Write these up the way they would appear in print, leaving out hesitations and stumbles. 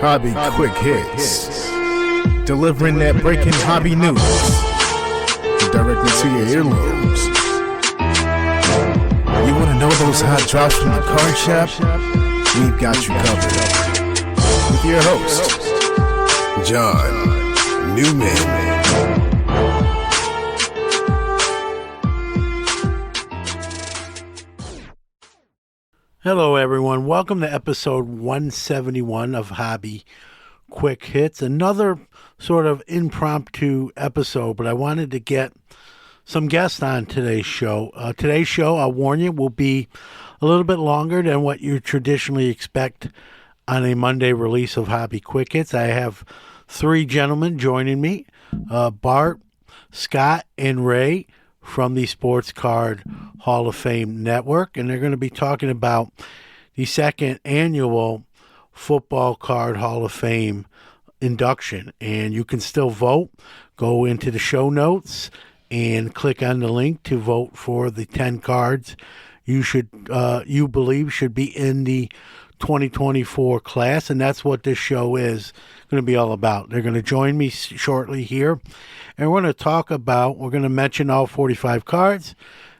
Hobby Quick Hits. Delivering that breaking hobby news directly to your earlobes. You want to know those hot drops from the card shop? We've got you covered. With your host, John Newman. Hello, everyone. Welcome to episode 171 of Hobby Quick Hits. Another sort of impromptu episode, but I wanted to get some guests on today's show. Today's show, I'll warn you, will be a little bit longer than what you traditionally expect on a Monday release of Hobby Quick Hits. I have three gentlemen joining me, Bart, Scott, and Ray from the Sports Card Hall of Fame Network, and they're going to be talking about the second annual Football Card Hall of Fame induction. And you can still vote. Go into the show notes and click on the link to vote for the 10 cards you believe should be in the 2024 class, and that's what this show is going to be all about. They're going to join me shortly here, and we're going to mention all 45 cards,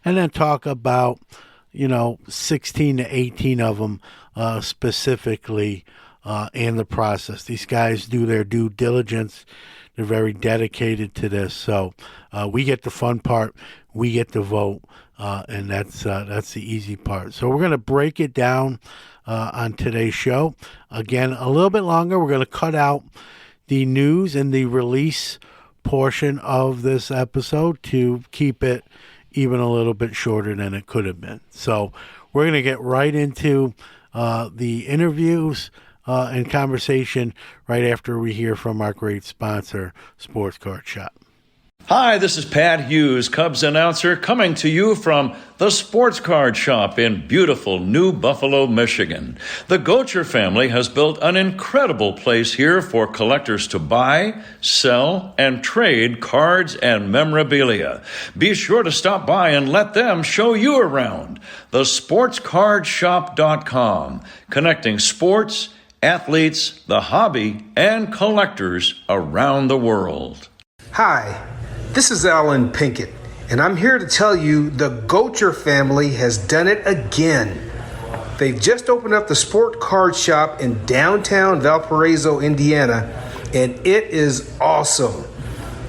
and then talk about, 16 to 18 of them specifically and the process. These guys do their due diligence. They're very dedicated to this, so we get the fun part, we get to vote, and that's the easy part. So we're going to break it down on today's show. Again, a little bit longer. We're going to cut out the news and the release portion of this episode to keep it even a little bit shorter than it could have been. So we're going to get right into the interviews and conversation right after we hear from our great sponsor, Sports Card Shop. Hi, this is Pat Hughes, Cubs announcer, coming to you from the Sports Card Shop in beautiful New Buffalo, Michigan. The Gocher family has built an incredible place here for collectors to buy, sell, and trade cards and memorabilia. Be sure to stop by and let them show you around. TheSportsCardShop.com, connecting sports, athletes, the hobby, and collectors around the world. Hi. This is Alan Pinkett, and I'm here to tell you the Gocher family has done it again. They've just opened up the Sport Card Shop in downtown Valparaiso, Indiana, and it is awesome.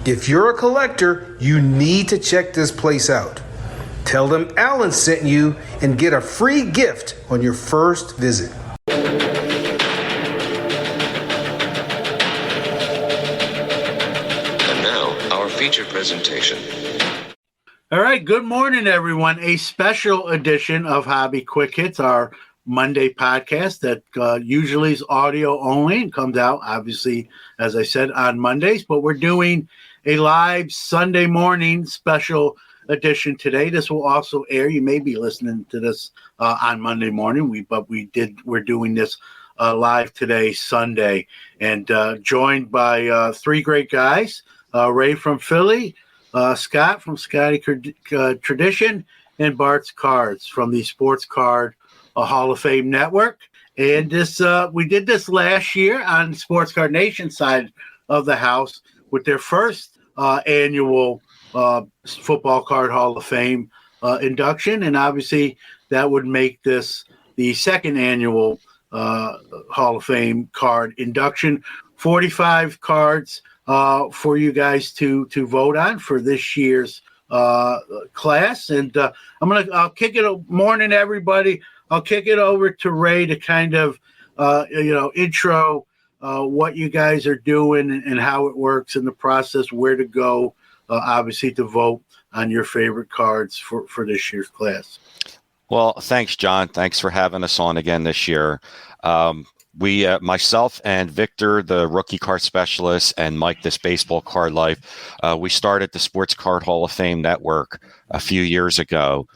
If you're a collector, you need to check this place out. Tell them Alan sent you and get a free gift on your first visit. Feature presentation. All right, good morning, everyone. A special edition of Hobby Quick Hits, our Monday podcast that usually is audio only and comes out, obviously, as I said, on Mondays. But we're doing a live Sunday morning special edition today. This will also air. You may be listening to this on Monday morning, we're doing this live today, Sunday, and joined by three great guys. Ray from Philly, Scott from Scotty Tradition, and Bart's Cards from the Sports Card Hall of Fame Network. And this we did this last year on Sports Card Nation side of the house with their first annual Football Card Hall of Fame induction. And obviously that would make this the second annual Hall of Fame card induction. 45 cards for you guys to vote on for this year's class. And I'll kick it, morning everybody. I'll kick it over to Ray to kind of, intro what you guys are doing and how it works in the process, where to go, obviously to vote on your favorite cards for this year's class. Well, thanks, John. Thanks for having us on again this year. We, myself and Victor, the rookie card specialist, and Mike, this baseball card life, we started the Sports Card Hall of Fame Network a few years ago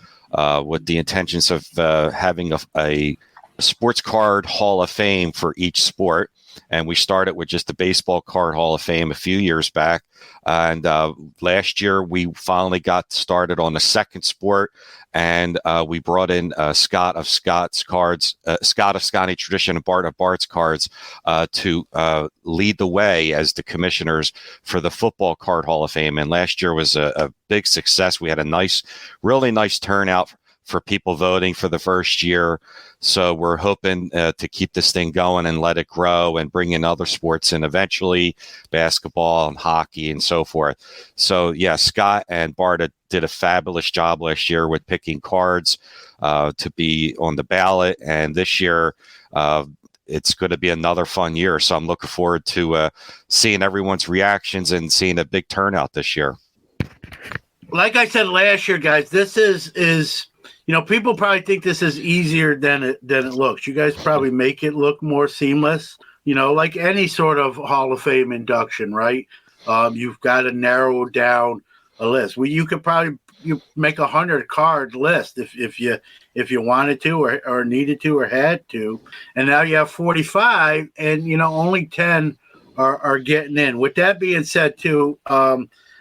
with the intentions of having a sports card Hall of Fame for each sport. And we started with just the Baseball Card Hall of Fame a few years back. And last year, we finally got started on the second sport. And we brought in Scott of Scott's cards, Scott of Scotty Tradition, and Bart of Bart's cards to lead the way as the commissioners for the Football Card Hall of Fame. And last year was a big success. We had a really nice turnout for people voting for the first year. So we're hoping to keep this thing going and let it grow and bring in other sports and eventually basketball and hockey and so forth. So yeah, Scott and Bart did a fabulous job last year with picking cards to be on the ballot. And this year, it's going to be another fun year. So I'm looking forward to seeing everyone's reactions and seeing a big turnout this year. Like I said last year, guys, this is people probably think this is easier than it looks. You guys probably make it look more seamless, like any sort of Hall of Fame induction, right? You've got to narrow down a list. You could probably make 100-card list if you wanted to or needed to or had to, and now you have 45, and only 10 are getting in. With that being said, too, I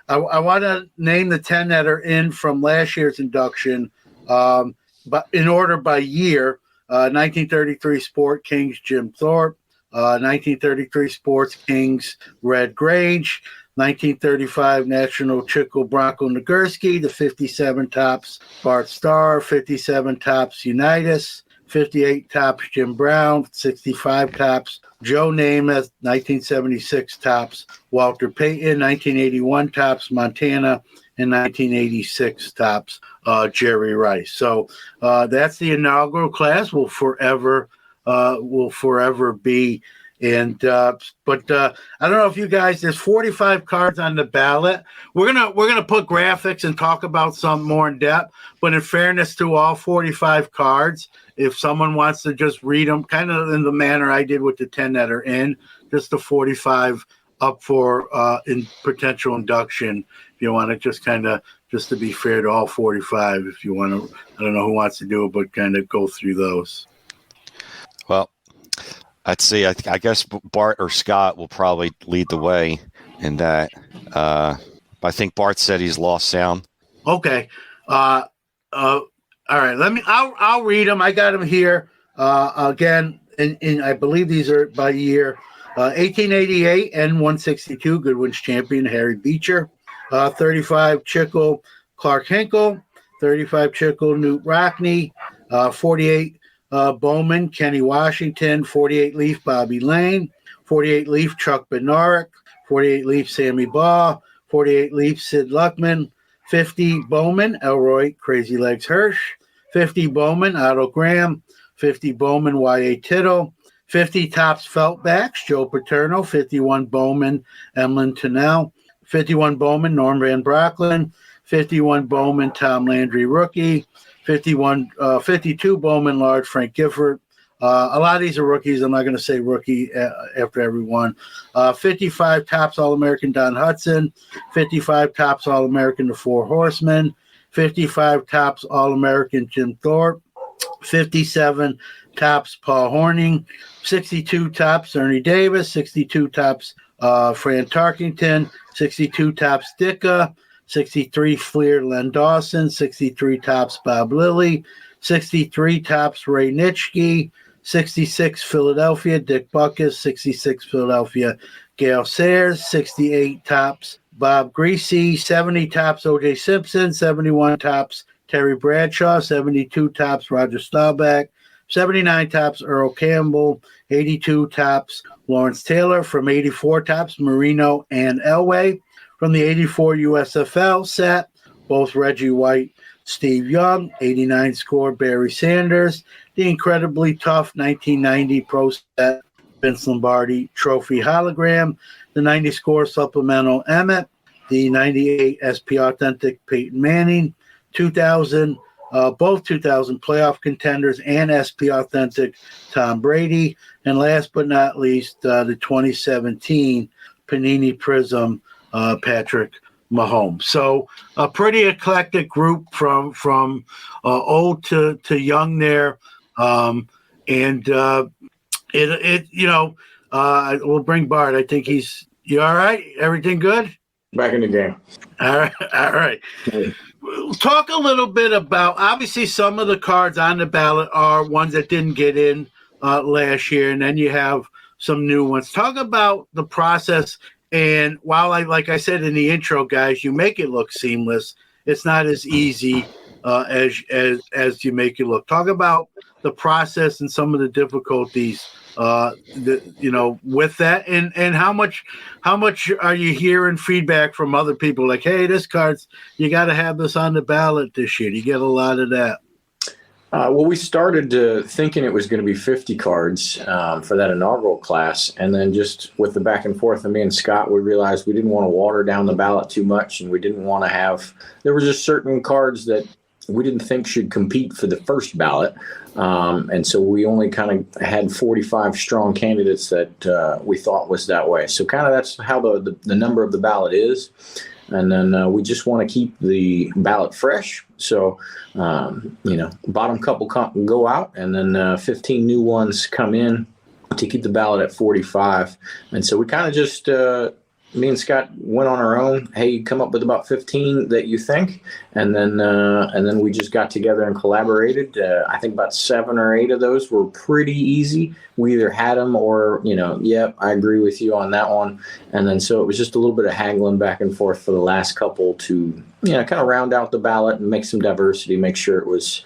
want to name the 10 that are in from last year's induction. But in order by year, 1933 Sport Kings Jim Thorpe, 1933 Sports Kings Red Grange, 1935 National Chickle Bronco Nagurski, the 57 tops Bart Starr, 57 tops Unitas, 58 tops Jim Brown, 65 tops Joe Namath, 1976 tops Walter Payton, 1981 tops Montana, and 1986 tops Jerry Rice. So that's the inaugural class. Will forever be. And but I don't know if you guys. There's 45 cards on the ballot. We're gonna put graphics and talk about some more in depth. But in fairness to all 45 cards, if someone wants to just read them, kind of in the manner I did with the 10 that are in, just the 45 up for in potential induction. If you want to just to be fair to all 45, if you want to, I don't know who wants to do it, but kind of go through those. Well, I'd say I guess Bart or Scott will probably lead the way in that. I think Bart said he's lost sound. Okay. All right. I'll read them. I got them here. Again, and I believe these are by year. 1888 N162 Goodwin's champion Harry Beecher. 35 Chickle Clark Hinkle. 35 Chickle Newt Rockney. 48 Bowman Kenny Washington. 48 Leaf Bobby Lane. 48 Leaf Chuck Bednarik. 48 Leaf Sammy Baugh. 48 Leaf Sid Luckman. 50 Bowman Elroy Crazy Legs Hirsch. 50 Bowman Otto Graham. 50 Bowman Y.A. Tittle. 50 tops Feltbacks, Joe Paterno. 51 Bowman, Emlyn Tunnell. 51 Bowman, Norm Van Brocklin. 51 Bowman, Tom Landry rookie. 52 Bowman, large Frank Gifford. A lot of these are rookies. I'm not going to say rookie after everyone. 55 tops All-American Don Hudson. 55 tops All-American The Four Horsemen. 55 tops All-American Jim Thorpe. 57 tops Paul Horning. 62 tops Ernie Davis. 62 tops Fran Tarkington. 62 tops Dicka. 63 Fleer Len Dawson. 63 tops Bob Lilly. 63 tops Ray Nitschke. 66 Philadelphia Dick Buckus. 66 Philadelphia Gail Sayers. 68 tops Bob Greasy. 70 tops O.J. Simpson. 71 tops Terry Bradshaw. 72 tops Roger Staubach. 79 tops Earl Campbell. 82 tops Lawrence Taylor. From 84 tops Marino and Elway. From the 84 USFL set, both Reggie White, Steve Young. 89 score Barry Sanders. The incredibly tough 1990 pro set Vince Lombardi Trophy hologram. The 90 score supplemental Emmett. The 98 SP Authentic Peyton Manning. 2000 both 2000 playoff contenders and SP Authentic Tom Brady. And last but not least, the 2017 Panini Prism Patrick Mahomes. So a pretty eclectic group from old to young there. And it We'll bring Bart. I think you all right? Everything good? Back in the game. All right. All right. Talk a little bit about, obviously, some of the cards on the ballot are ones that didn't get in last year, and then you have some new ones. Talk about the process. And while like I said in the intro, guys, you make it look seamless. It's not as easy as you make it look. Talk about the process and some of the difficulties, with that, and how much are you hearing feedback from other people? Like, hey, this card's, you got to have this on the ballot this year. Do you get a lot of that? Well, we started thinking it was going to be 50 cards for that inaugural class. And then just with the back and forth of me and Scott, we realized we didn't want to water down the ballot too much. And we didn't want to there were just certain cards that we didn't think should compete for the first ballot. And so we only kind of had 45 strong candidates that we thought was that way. So kind of that's how the number of the ballot is. And then we just want to keep the ballot fresh. So, bottom couple go out, and then 15 new ones come in to keep the ballot at 45. And so we kind of just, me and Scott went on our own. Hey, come up with about 15 that you think, and then we just got together and collaborated. I think about 7 or 8 of those were pretty easy. We either had them or, yep, I agree with you on that one. And then so it was just a little bit of haggling back and forth for the last couple to, kind of round out the ballot and make some diversity, make sure it was,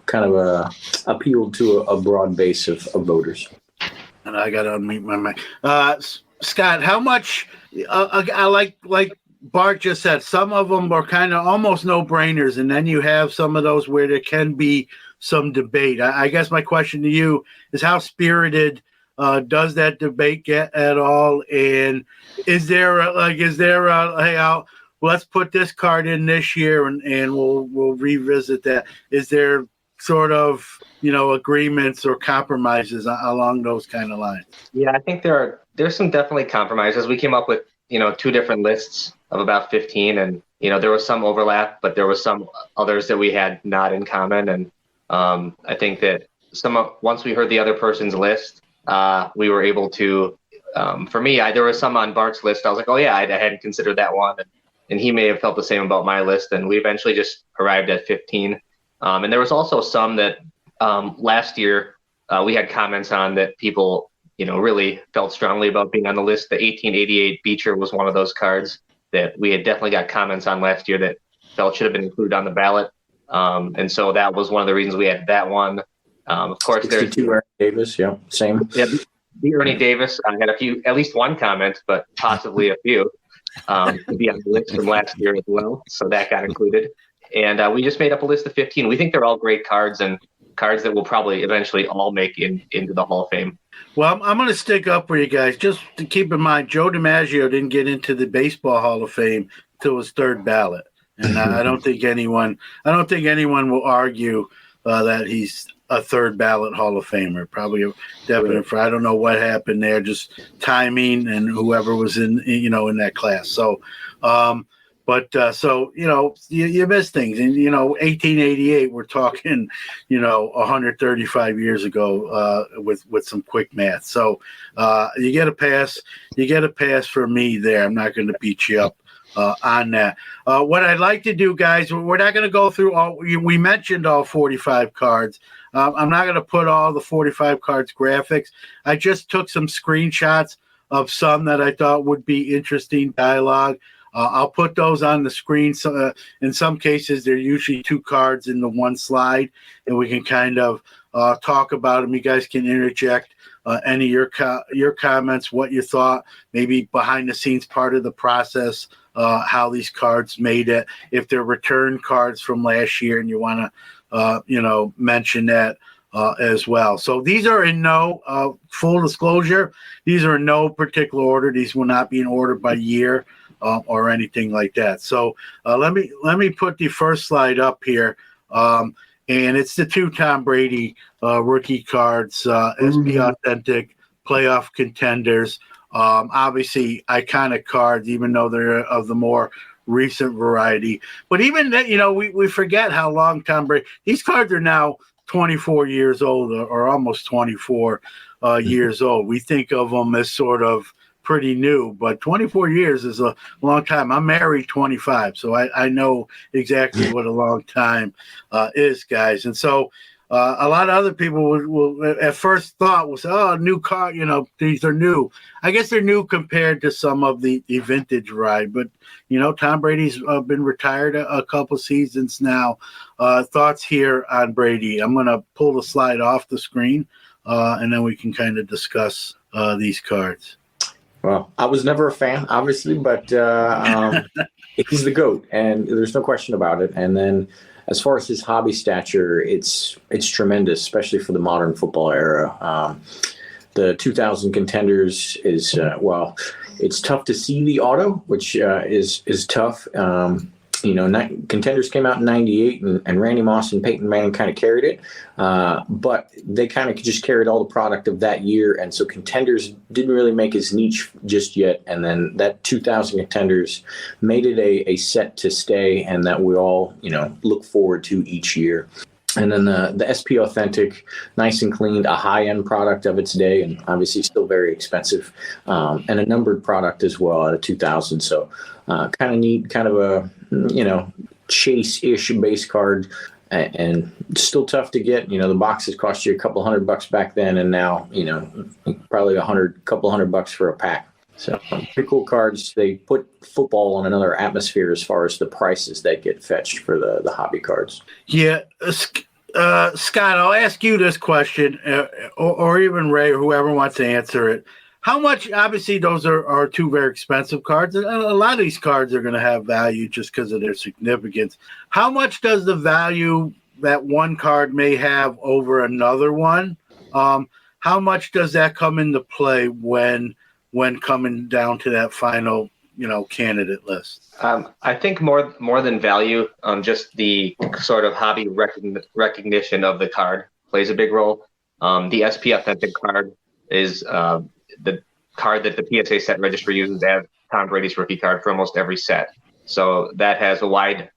kind of appealed to a broad base of voters. And I got to unmute my mic. Scott, how much? I like Bart just said, some of them are kind of almost no-brainers, and then you have some of those where there can be some debate. I guess my question to you is, how spirited does that debate get at all? And is there hey, let's put this card in this year and we'll revisit that? Is there sort of agreements or compromises along those kind of lines? Yeah, I think there's some definitely compromises. We came up with 2 different lists of about 15, and there was some overlap, but there was some others that we had not in common. And I think that once we heard the other person's list, we were able to. For me, there was some on Bart's list. I was like, oh yeah, I hadn't considered that one, and he may have felt the same about my list. And we eventually just arrived at 15. And there was also some that last year we had comments on that people really felt strongly about being on the list. The 1888 Beecher was one of those cards that we had definitely got comments on last year that felt should have been included on the ballot. And so that was one of the reasons we had that one. Of course, there's Ernie Davis. Yeah, same. Yeah, the Ernie Davis. I had at least one comment, but possibly a few to be on the list from last year as well. So that got included. And we just made up a list of 15. We think they're all great cards and cards that will probably eventually all make into the Hall of Fame. Well, I'm going to stick up for you guys. Just to keep in mind, Joe DiMaggio didn't get into the Baseball Hall of Fame till his 3rd ballot, and I don't think anyone will argue that he's a 3rd ballot Hall of Famer. Probably a definite. I don't know what happened there, just timing and whoever was in that class. So. So you miss things, and 1888. We're talking, 135 years ago with some quick math. So you get a pass. You get a pass for me there. I'm not going to beat you up on that. What I'd like to do, guys, we're not going to go through all. We mentioned all 45 cards. I'm not going to put all the 45 cards graphics. I just took some screenshots of some that I thought would be interesting dialogue. I'll put those on the screen. So, in some cases, they're usually 2 cards in the one slide, and we can kind of talk about them. You guys can interject any of your comments, what you thought, maybe behind the scenes part of the process, how these cards made it. If they're return cards from last year, and you want to, mention that as well. So these are in no full disclosure. These are in no particular order. These will not be in order by year. Or anything like that. So let me put the first slide up here, and it's the 2 Tom Brady rookie cards, SP Authentic playoff contenders. Obviously iconic cards, even though they're of the more recent variety. But even that, we forget how long Tom Brady. These cards are now 24 years old or almost 24. years old. We think of them as sort of pretty new, but 24 years is a long time. I'm married 25, so I know exactly what a long time is, guys. And so a lot of other people will at first thought was, oh, new car, these are new. I guess they're new compared to some of the vintage ride, but Tom Brady's been retired a couple seasons now. Thoughts here on Brady? I'm going to pull the slide off the screen, and then we can kind of discuss these cards. Well, I was never a fan, obviously, but he's the GOAT, and there's no question about it. And then as far as his hobby stature, it's tremendous, especially for the modern football era. The 2000 Contenders is, it's tough to see the auto, which is tough. Contenders came out in 98, and Randy Moss and Peyton Manning kind of carried it. But they kind of just carried all the product of that year. And so Contenders didn't really make his niche just yet. And then that 2000 Contenders made it a set to stay and that we all, look forward to each year. And then the SP Authentic, nice and cleaned, a high-end product of its day, and obviously still very expensive, and a numbered product as well at a 2000. So kind of neat, kind of a, chase-ish base card, and still tough to get. The boxes cost you a couple $100 back then, and now, probably couple $100 for a pack. So pretty cool cards. They put football on another atmosphere as far as the prices that get fetched for the hobby cards. Yeah. Scott, I'll ask you this question, or even Ray, or whoever wants to answer it. How much, obviously, those are two very expensive cards. And a lot of these cards are going to have value just because of their significance. How much does the value that one card may have over another one, how much does that come into play when coming down to that final, candidate list? I think more than value, just the sort of hobby recognition of the card plays a big role. The SP Authentic card is the card that the PSA set registry uses as Tom Brady's rookie card for almost every set. So that has a wide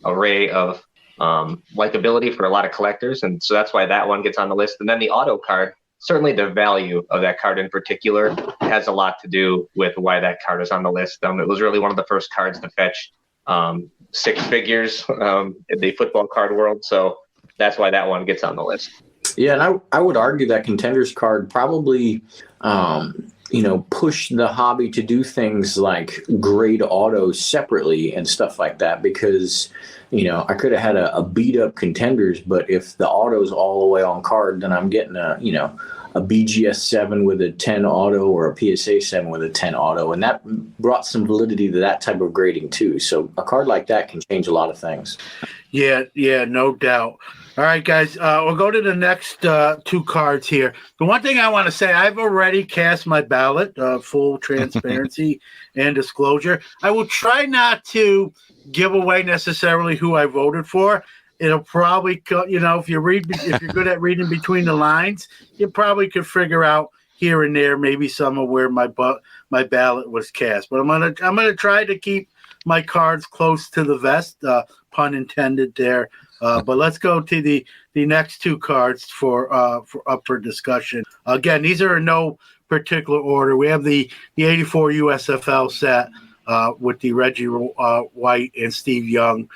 array of likability for a lot of collectors, and so that's why that one gets on the list. And then the auto card, certainly the value of that card in particular has a lot to do with why that card is on the list. It was really one of the first cards to fetch six figures in the football card world. So that's why that one gets on the list. Yeah, and I would argue that Contenders card probably, push the hobby to do things like grade autos separately and stuff like that, because, I could have had a beat up Contenders, but if the auto's all the way on card, then I'm getting a BGS 7 with a 10 auto or a PSA 7 with a 10 auto. And that brought some validity to that type of grading too. So a card like that can change a lot of things. Yeah, no doubt. All right, guys, we'll go to the next two cards here. The one thing I want to say, I've already cast my ballot, full transparency and disclosure. I will try not to give away necessarily who I voted for. It'll probably, if you're good at reading between the lines, you probably could figure out here and there maybe some of where my ballot was cast. But I'm gonna try to keep my cards close to the vest, pun intended there. But let's go to the next two cards for up for discussion. Again, these are in no particular order. We have the 84 USFL set with the Reggie White and Steve Young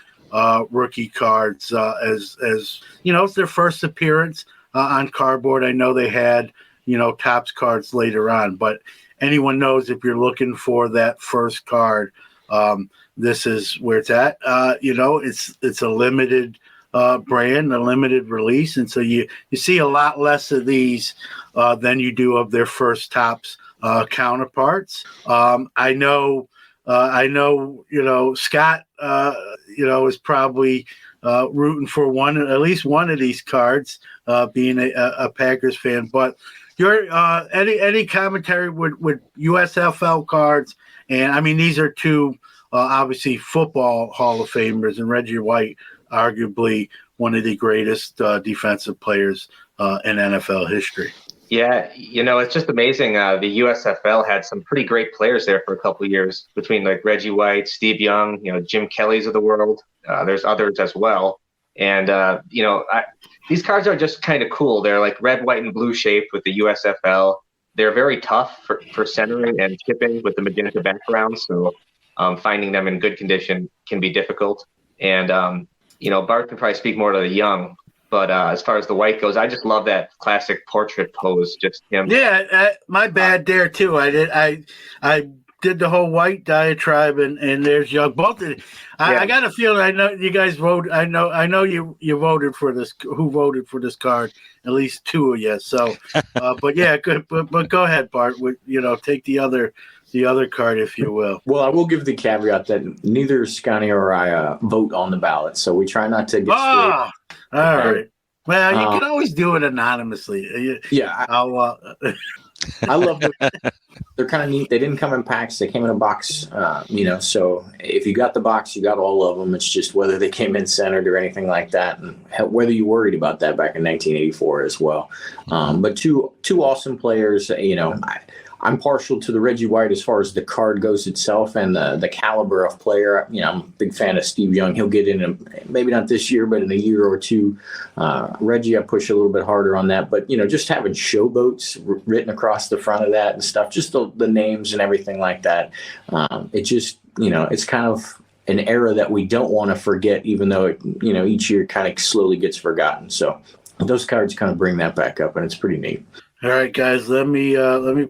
rookie cards, as it's their first appearance on cardboard. I know they had Topps cards later on, but anyone knows if you're looking for that first card, this is where it's at. It's a limited brand, a limited release, and so you see a lot less of these than you do of their first Topps counterparts. I know, Scott, is probably rooting for at least one of these cards, being a Packers fan. But your any commentary with USFL cards, and I mean these are two obviously football Hall of Famers, and Reggie White, arguably one of the greatest defensive players in NFL history. Yeah, it's just amazing. The USFL had some pretty great players there for a couple of years, between like Reggie White, Steve Young, Jim Kelly's of the world. There's others as well. And, these cards are just kind of cool. They're like red, white, and blue shaped with the USFL. They're very tough for centering and chipping with the magenta background. So finding them in good condition can be difficult. And, Bart can probably speak more to the young. But as far as the white goes, I just love that classic portrait pose. Just him. Yeah, my bad there too. I did the whole white diatribe, and there's young. Both of I got a feeling. I know you guys voted. I know you voted for this. Who voted for this card? At least two of you. So, but yeah, good. But go ahead, Bart. Take the other card, if you will. Well, I will give the caveat that neither Scotty or I vote on the ballot, so we try not to get swayed. All right. Well, you can always do it anonymously. Yeah. I love them. They're kind of neat. They didn't come in packs. They came in a box, so if you got the box, you got all of them. It's just whether they came in centered or anything like that, and whether you worried about that back in 1984 as well. But two awesome players, I'm partial to the Reggie White as far as the card goes itself and the caliber of player. I'm a big fan of Steve Young. He'll get in, maybe not this year, but in a year or two. Reggie, I push a little bit harder on that. But, just having showboats written across the front of that and stuff, just the names and everything like that. It just, it's kind of an era that we don't want to forget, even though, each year kind of slowly gets forgotten. So those cards kind of bring that back up, and it's pretty neat. All right, guys, let me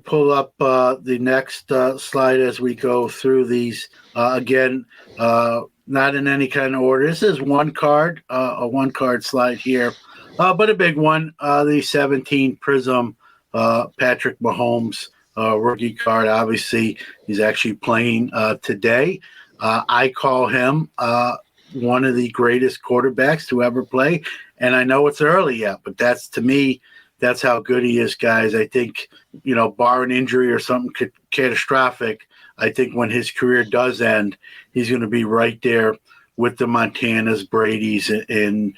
pull up the next slide as we go through these. Again, not in any kind of order. This is one card, a one-card slide here, but a big one, the 17 Prism Patrick Mahomes rookie card. Obviously, he's actually playing today. I call him one of the greatest quarterbacks to ever play, and I know it's early yet, but to me, that's how good he is, guys. I think, bar an injury or something catastrophic, I think when his career does end, he's going to be right there with the Montanas, Brady's, and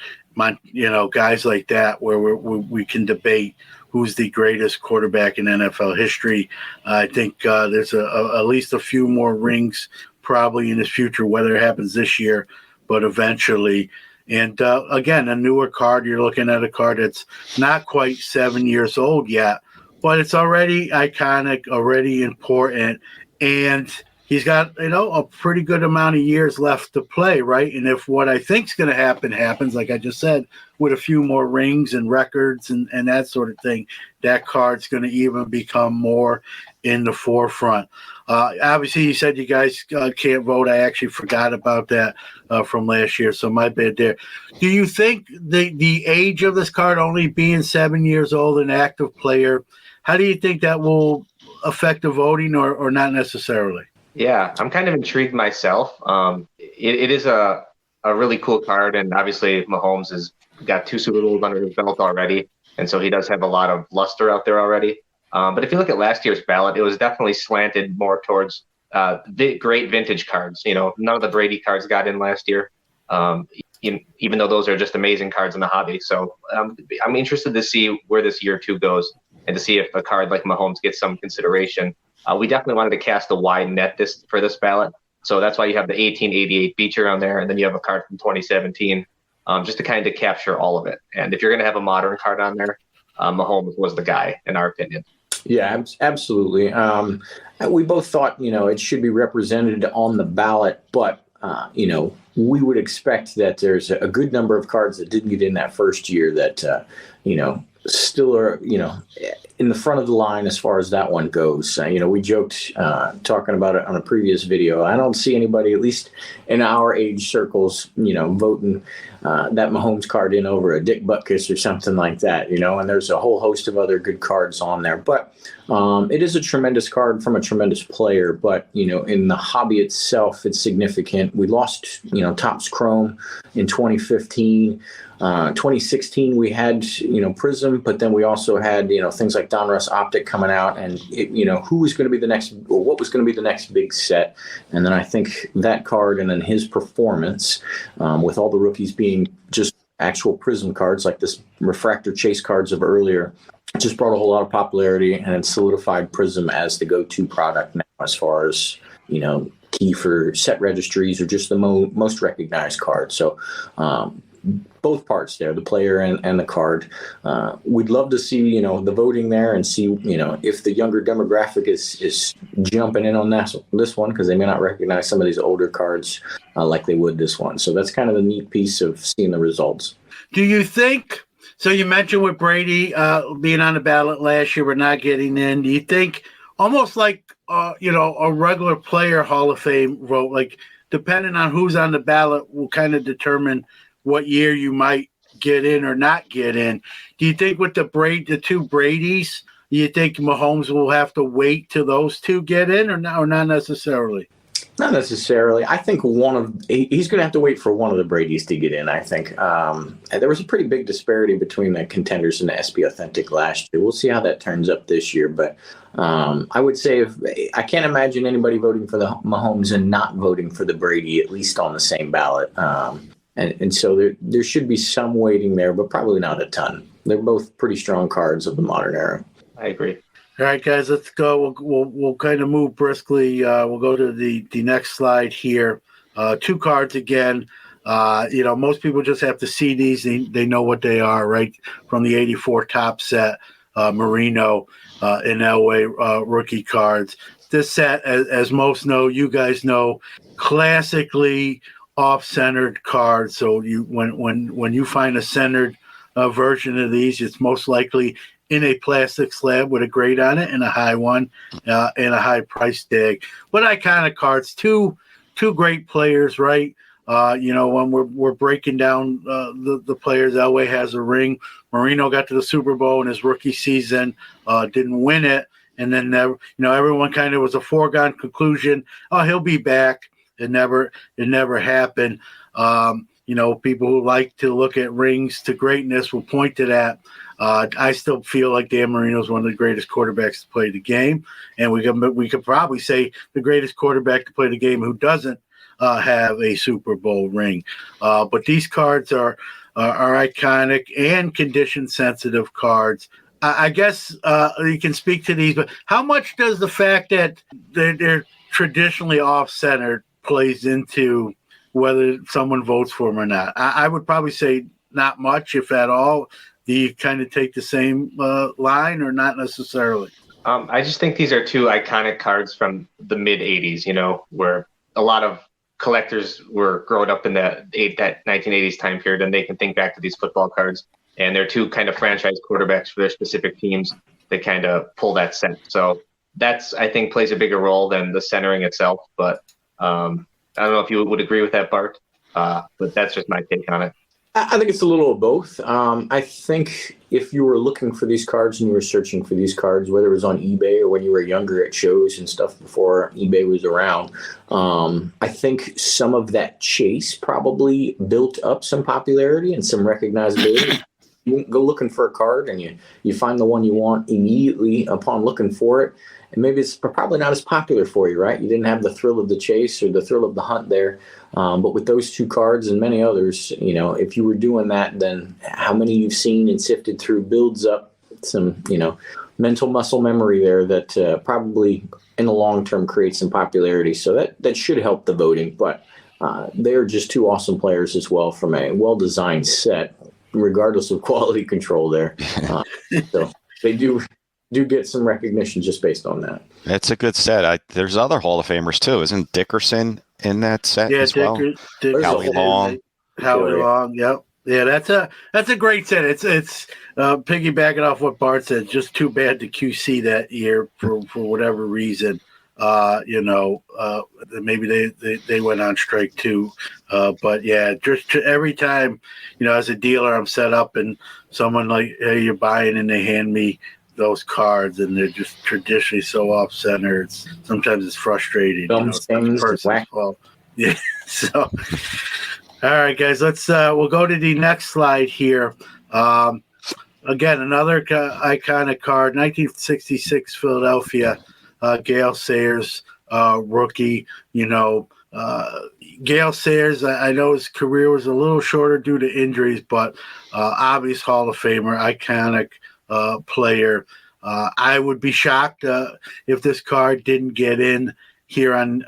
guys like that, where we can debate who's the greatest quarterback in NFL history. I think there's at least a few more rings probably in his future, whether it happens this year, but eventually. And again, a newer card, you're looking at a card that's not quite 7 years old yet, but it's already iconic, already important. And he's got, a pretty good amount of years left to play, right? And if what I think's going to happen happens, like I just said, with a few more rings and records and that sort of thing, that card's going to even become more in the forefront. Obviously, you said you guys can't vote. I actually forgot about that from last year, so my bad there. Do you think the age of this card only being 7 years old, an active player, how do you think that will affect the voting or not necessarily? Yeah, I'm kind of intrigued myself. It is a really cool card, and obviously Mahomes has got 2 Super Bowls under his belt already, and so he does have a lot of luster out there already. But if you look at last year's ballot, it was definitely slanted more towards great vintage cards. None of the Brady cards got in last year, even though those are just amazing cards in the hobby. So I'm interested to see where this year 2 goes and to see if a card like Mahomes gets some consideration. We definitely wanted to cast a wide net for this ballot. So that's why you have the 1888 Beecher on there, and then you have a card from 2017, just to kind of capture all of it. And if you're going to have a modern card on there, Mahomes was the guy, in our opinion. Yeah, absolutely. We both thought, it should be represented on the ballot, but, we would expect that there's a good number of cards that didn't get in that first year that, still are, in the front of the line as far as that one goes. We joked talking about it on a previous video. I don't see anybody, at least in our age circles, voting that Mahomes card in over a Dick Butkus or something like that, and there's a whole host of other good cards on there. But it is a tremendous card from a tremendous player. But, in the hobby itself, it's significant. We lost, Topps Chrome in 2015. 2016 we had Prism, but then we also had things like Donruss Optic coming out, and who was going to be the next, or what was going to be the next big set. And then I think that card and then his performance with all the rookies being just actual Prism cards like this refractor chase cards of earlier just brought a whole lot of popularity, and it solidified Prism as the go-to product now as far as key for set registries or just the most recognized cards. So both parts there, the player and the card. We'd love to see, the voting there and see, if the younger demographic is jumping in on this one, because they may not recognize some of these older cards like they would this one. So that's kind of the neat piece of seeing the results. Do you think, so you mentioned with Brady being on the ballot last year, we're not getting in. Do you think almost like, a regular player Hall of Fame vote, like depending on who's on the ballot will kind of determine what year you might get in or not get in? Do you think with the two Bradys, do you think Mahomes will have to wait till those two get in or not necessarily? Not necessarily. I think he's going to have to wait for one of the Bradys to get in, I think. And there was a pretty big disparity between the contenders and the SP Authentic last year. We'll see how that turns up this year. But I would say I can't imagine anybody voting for the Mahomes and not voting for the Brady, at least on the same ballot. And so there should be some waiting there, but probably not a ton. They're both pretty strong cards of the modern era. I agree. All right, guys, let's go. We'll kind of move briskly. We'll go to the next slide here. Two cards again. Most people just have to see these. They know what they are, right? From the 84 top set, Marino and Elway rookie cards. This set, as most know, you guys know, classically off-centered cards. So when you find a centered version of these, it's most likely in a plastic slab with a grade on it and a high one and a high price tag. But iconic cards, two great players, right? When we're breaking down the players, Elway has a ring. Marino got to the Super Bowl in his rookie season, didn't win it, and then everyone kind of was a foregone conclusion. Oh, he'll be back. It never happened. People who like to look at rings to greatness will point to that. I still feel like Dan Marino is one of the greatest quarterbacks to play the game, and we could probably say the greatest quarterback to play the game who doesn't have a Super Bowl ring. But these cards are iconic and condition-sensitive cards. I guess you can speak to these, but how much does the fact that they're traditionally off-centered plays into whether someone votes for them or not? I would probably say not much, if at all. Do you kind of take the same line or not necessarily? I just think these are two iconic cards from the mid-'80s, where a lot of collectors were growing up in that 1980s time period, and they can think back to these football cards. And they're two kind of franchise quarterbacks for their specific teams that kind of pull that scent. So that's, I think, plays a bigger role than the centering itself. But I don't know if you would agree with that, Bart, but that's just my take on it. I think it's a little of both. I think if you were looking for these cards and you were searching for these cards, whether it was on eBay or when you were younger at shows and stuff before eBay was around, I think some of that chase probably built up some popularity and some recognizability. You go looking for a card and you find the one you want immediately upon looking for it. And maybe it's probably not as popular for you, right? You didn't have the thrill of the chase or the thrill of the hunt there. But with those two cards and many others, if you were doing that, then how many you've seen and sifted through builds up some, mental muscle memory there that probably in the long term creates some popularity. So that should help the voting. But they're just two awesome players as well from a well-designed set, regardless of quality control there. So they do get some recognition just based on that. It's a good set. There's other Hall of Famers too. Isn't Dickerson in that set as well? Howie Long. Howie Long, yep. Yeah, that's a great set. It's piggybacking off what Bart said. Just too bad the QC that year for whatever reason. Maybe they went on strike too. But yeah, just every time, as a dealer, I'm set up and someone like, hey, you're buying, and they hand me those cards, and they're just traditionally so off center. Sometimes it's frustrating. Yeah. So, all right, guys, let's we'll go to the next slide here. Again, another iconic card, 1966 Philadelphia, Gale Sayers, rookie. Gale Sayers, I know his career was a little shorter due to injuries, but obvious Hall of Famer, iconic player. I would be shocked if this card didn't get in here on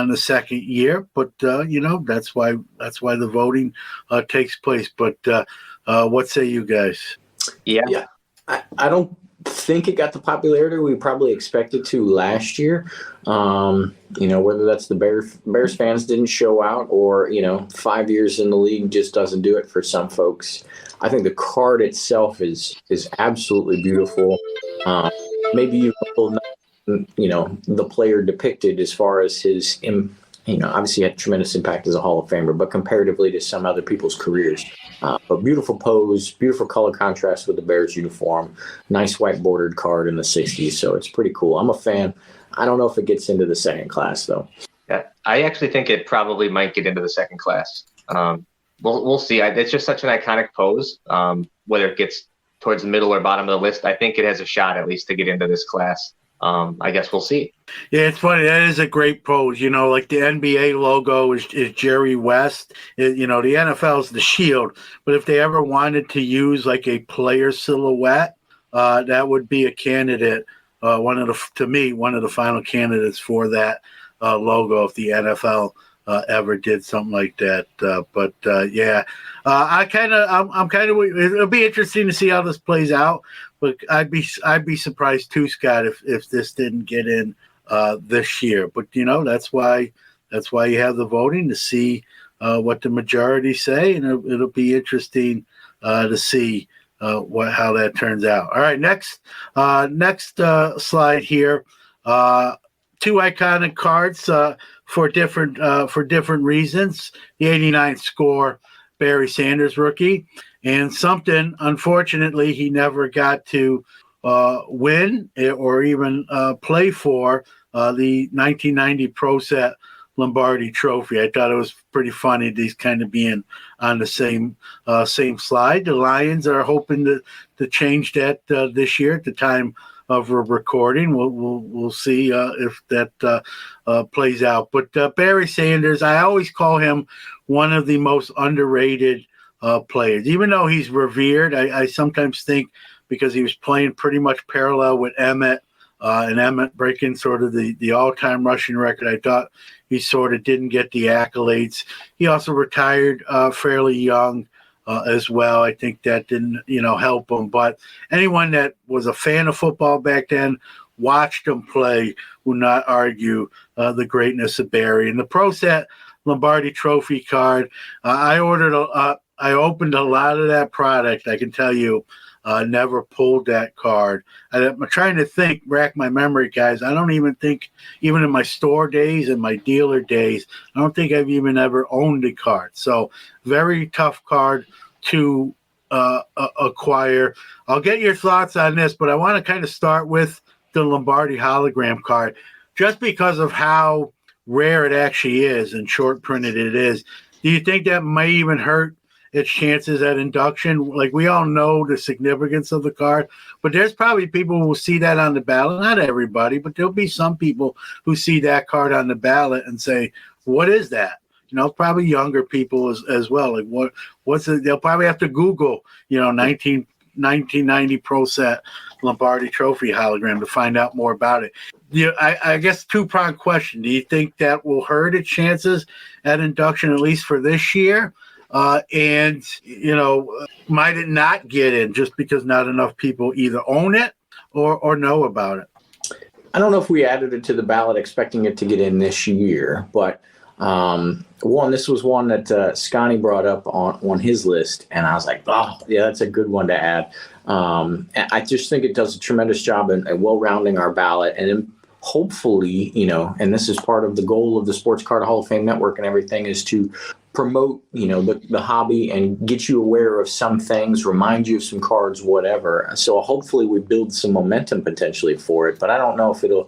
the second year. But that's why the voting takes place. But what say you guys? Yeah. I don't think it got the popularity we probably expected to last year. Whether that's the Bears fans didn't show out, or 5 years in the league just doesn't do it for some folks. I think the card itself is absolutely beautiful. Maybe you will the player depicted as far as his obviously had tremendous impact as a Hall of Famer, but comparatively to some other people's careers. But beautiful pose, beautiful color contrast with the Bears uniform, nice white bordered card in the 60s. So it's pretty cool. I'm a fan. I don't know if it gets into the second class, though. Yeah, I actually think it probably might get into the second class. We'll see. It's just such an iconic pose. Whether it gets towards the middle or bottom of the list, I think it has a shot at least to get into this class. I guess we'll see. Yeah, it's funny. That is a great pose. Like the NBA logo is Jerry West. The NFL is the shield. But if they ever wanted to use like a player silhouette, that would be a candidate. One of the final candidates for that logo if the NFL ever did something like that. It'll be interesting to see how this plays out. But I'd be surprised too, Scott, if this didn't get in this year. But that's why you have the voting to see what the majority say, and it'll be interesting to see how that turns out. All right, next slide here. Two iconic cards for different reasons. The '89 score, Barry Sanders rookie. And something, unfortunately, he never got to win or even play for the 1990 Pro Set Lombardi Trophy. I thought it was pretty funny, these kind of being on the same slide. The Lions are hoping to change that this year at the time of recording. We'll see if that plays out. But Barry Sanders, I always call him one of the most underrated players. Even though he's revered, I sometimes think because he was playing pretty much parallel with Emmett, and Emmett breaking sort of the all-time rushing record, I thought he sort of didn't get the accolades. He also retired fairly young as well. I think that didn't help him. But anyone that was a fan of football back then, watched him play, would not argue the greatness of Barry. And the Pro Set Lombardi Trophy card, I opened a lot of that product. I can tell you, never pulled that card. I'm trying to rack my memory, guys. I don't even think, even in my store days and my dealer days, I don't think I've even ever owned a card. So very tough card to acquire. I'll get your thoughts on this, but I want to kind of start with the Lombardi hologram card, just because of how rare it actually is and short printed it is. Do you think that may even hurt its chances at induction? Like, we all know the significance of the card, but there's probably people who will see that on the ballot. Not everybody, but there'll be some people who see that card on the ballot and say, what is that? Probably younger people as well. Like, what's it? They'll probably have to Google, 1990 Pro Set Lombardi Trophy hologram to find out more about it. I guess two-pronged question. Do you think that will hurt its chances at induction, at least for this year? And might it not get in just because not enough people either own it or know about it? I don't know if we added it to the ballot expecting it to get in this year, but this was one that Scotty brought up on his list, and I was like, oh, yeah, that's a good one to add. I just think it does a tremendous job in well-rounding our ballot, and then hopefully, and this is part of the goal of the Sports Card Hall of Fame Network and everything, is to promote, the hobby and get you aware of some things, remind you of some cards, whatever. So hopefully we build some momentum potentially for it, but I don't know if it'll,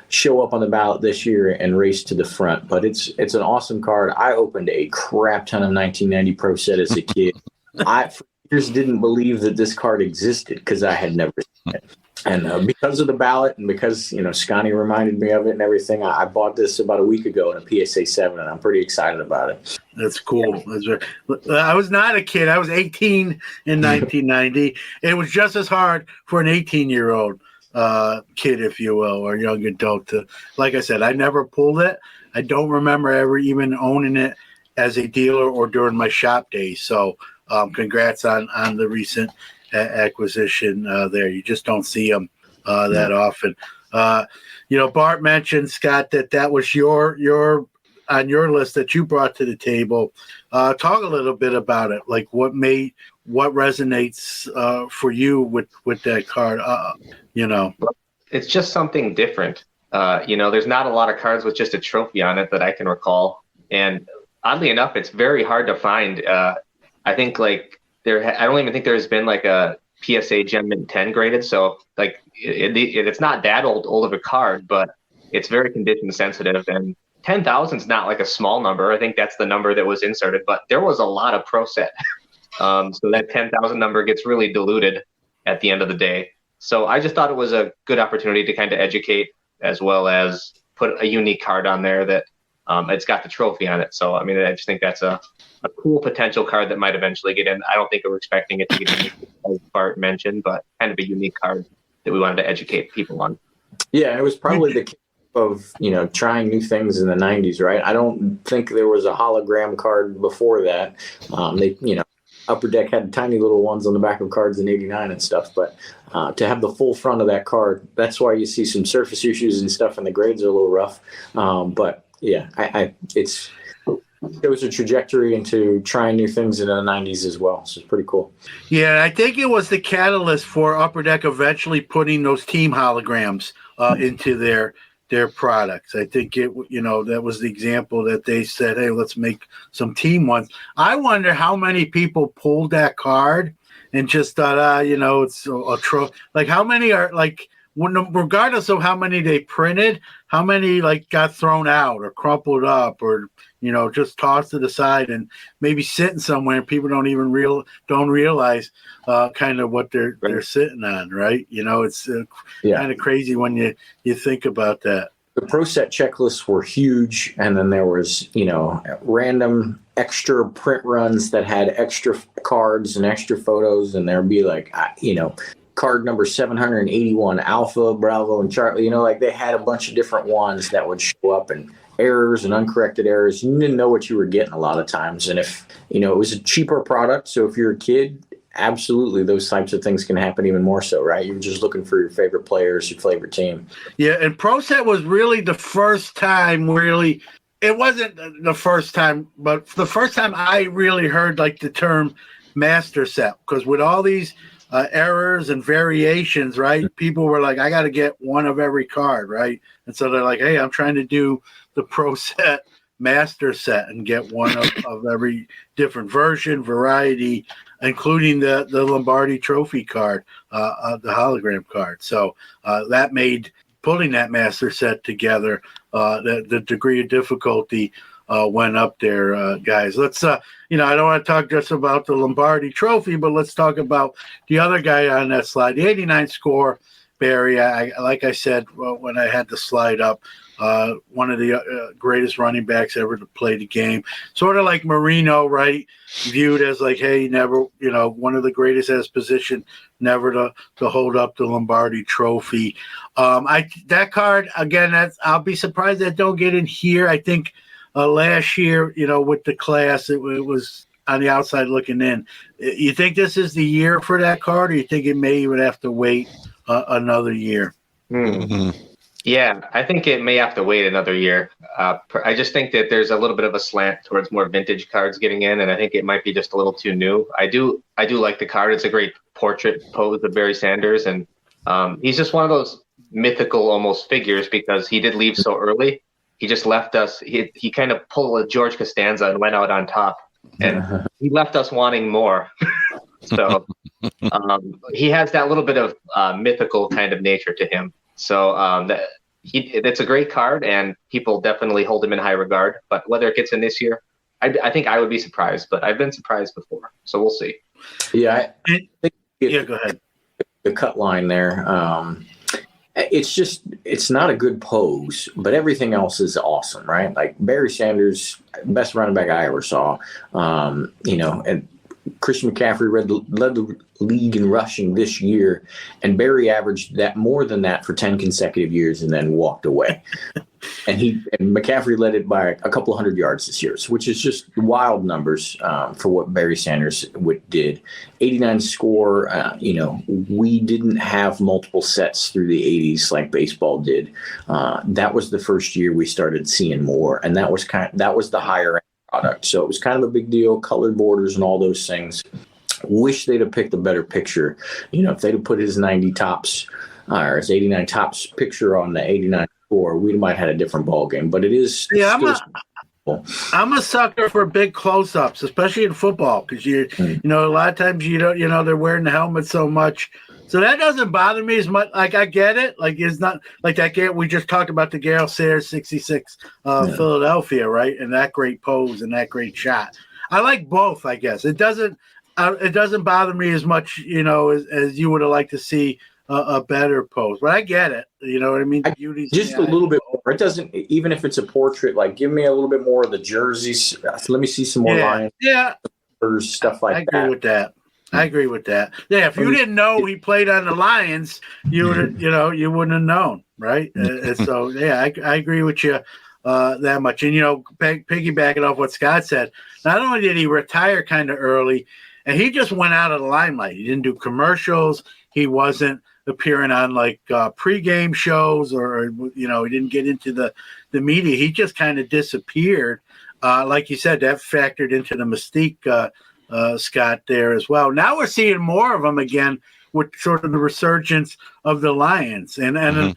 show up on the ballot this year and race to the front. But it's an awesome card. I opened a crap ton of 1990 Pro Set as a kid. I for years didn't believe that this card existed because I had never seen it. And because of the ballot and because, Scotty reminded me of it and everything, I bought this about a week ago in a PSA 7, and I'm pretty excited about it. That's cool. I was not a kid. I was 18 in 1990. It was just as hard for an 18-year-old kid, if you will, or young adult. Like I said, I never pulled it. I don't remember ever even owning it as a dealer or during my shop days. So congrats on the recent acquisition there. You just don't see them that often. Bart mentioned, Scott, that was your on your list that you brought to the table. Talk a little bit about it, like what resonates for you with that card. It's just something different. There's not a lot of cards with just a trophy on it that I can recall, and oddly enough, it's very hard to find. I think I don't even think there's been like a PSA Gem Mint 10 graded, so like it's not that old of a card, but it's very condition sensitive, and 10,000 is not like a small number. I think that's the number that was inserted, but there was a lot of pro set. So that 10,000 number gets really diluted at the end of the day. So I just thought it was a good opportunity to kind of educate, as well as put a unique card on there that it's got the trophy on it. So, I mean, I just think that's a cool potential card that might eventually get in. I don't think we're expecting it to get in, as Bart mentioned, but kind of a unique card that we wanted to educate people on. Yeah, it was probably the case of, trying new things in the 90s, right? I don't think there was a hologram card before that. Upper Deck had tiny little ones on the back of cards in 89 and stuff, but to have the full front of that card, that's why you see some surface issues and stuff, and the grades are a little rough. But yeah, there was a trajectory into trying new things in the 90s as well, so it's pretty cool. Yeah, I think it was the catalyst for Upper Deck eventually putting those team holograms into their products. I think that was the example that they said, hey, let's make some team ones. I wonder how many people pulled that card and just thought, it's a trophy. Like, how many are like, regardless of how many they printed, how many like got thrown out or crumpled up or just tossed to the side and maybe sitting somewhere and people don't even realize kind of what they're sitting on, right? It's kind of crazy when you think about that. The pro set checklists were huge, and then there was random extra print runs that had extra cards and extra photos, and there'd be like card number 781 Alpha, Bravo, and Charlie. They had a bunch of different ones that would show up, and errors and uncorrected errors. You didn't know what you were getting a lot of times. And if, it was a cheaper product, so if you're a kid, absolutely those types of things can happen even more so, right? You're just looking for your favorite players, your favorite team. Yeah, and Pro Set was really the first time it wasn't the first time, but the first time I really heard like the term master set, because with all these errors and variations, right? People were like, I got to get one of every card, right? And so they're like, hey, I'm trying to do the Pro Set master set and get one of every different version, variety, including the Lombardi trophy card, the hologram card. So that made putting that master set together, the degree of difficulty went up there, guys. Let's, I don't want to talk just about the Lombardi trophy, but let's talk about the other guy on that slide, the 89 score, Barry. Like I said, when I had the slide up, one of the greatest running backs ever to play the game. Sort of like Marino, right? Viewed as like, hey, never, one of the greatest at his position, never to hold up the Lombardi trophy. That card, again, I'll be surprised that don't get in here. I think last year, with the class, it was on the outside looking in. You think this is the year for that card, or you think it may even have to wait another year? Mm-hmm. Yeah, I think it may have to wait another year. I just think that there's a little bit of a slant towards more vintage cards getting in, and I think it might be just a little too new. I do like the card. It's a great portrait pose of Barry Sanders, and he's just one of those mythical almost figures because he did leave so early. He just left us. He kind of pulled a George Costanza and went out on top, and he left us wanting more. So he has that little bit of mythical kind of nature to him. So it's a great card, and people definitely hold him in high regard. But whether it gets in this year, I think I would be surprised. But I've been surprised before, so we'll see. Yeah, go ahead. The cut line there. It's not a good pose, but everything else is awesome, right? Like Barry Sanders, best running back I ever saw. And Christian McCaffrey led the league in rushing this year, and Barry averaged that more than that for 10 consecutive years and then walked away. And McCaffrey led it by a couple hundred yards this year, which is just wild numbers for what Barry Sanders did. 89 score, we didn't have multiple sets through the 80s like baseball did. That was the first year we started seeing more, and that was the higher end product. So it was kind of a big deal, colored borders and all those things. Wish they'd have picked a better picture. If they'd have put his 90 tops or his 89 tops picture on the 89 score, we might have had a different ball game. But it is. Yeah, I'm a sucker for big close-ups, especially in football, because a lot of times you don't, they're wearing the helmet so much. So that doesn't bother me as much. Like, I get it. Like, it's not like that. We just talked about the Gale Sayers 66 Philadelphia, right? And that great pose and that great shot. I like both, I guess. It doesn't bother me as much, as you would have liked to see a better pose. But I get it. You know what I mean? Just a little bit more. It doesn't, even if it's a portrait, like give me a little bit more of the jerseys. Let me see some more lines. Yeah. Stuff like that. I agree with that. Yeah, if you didn't know he played on the Lions, you would, you wouldn't have known, right? So, yeah, I agree with you that much. And piggybacking off what Scott said, not only did he retire kind of early, and he just went out of the limelight. He didn't do commercials. He wasn't appearing on like pregame shows, or he didn't get into the media. He just kind of disappeared. Like you said, that factored into the mystique. Scott there as well. Now we're seeing more of them again with sort of the resurgence of the Lions, and I'm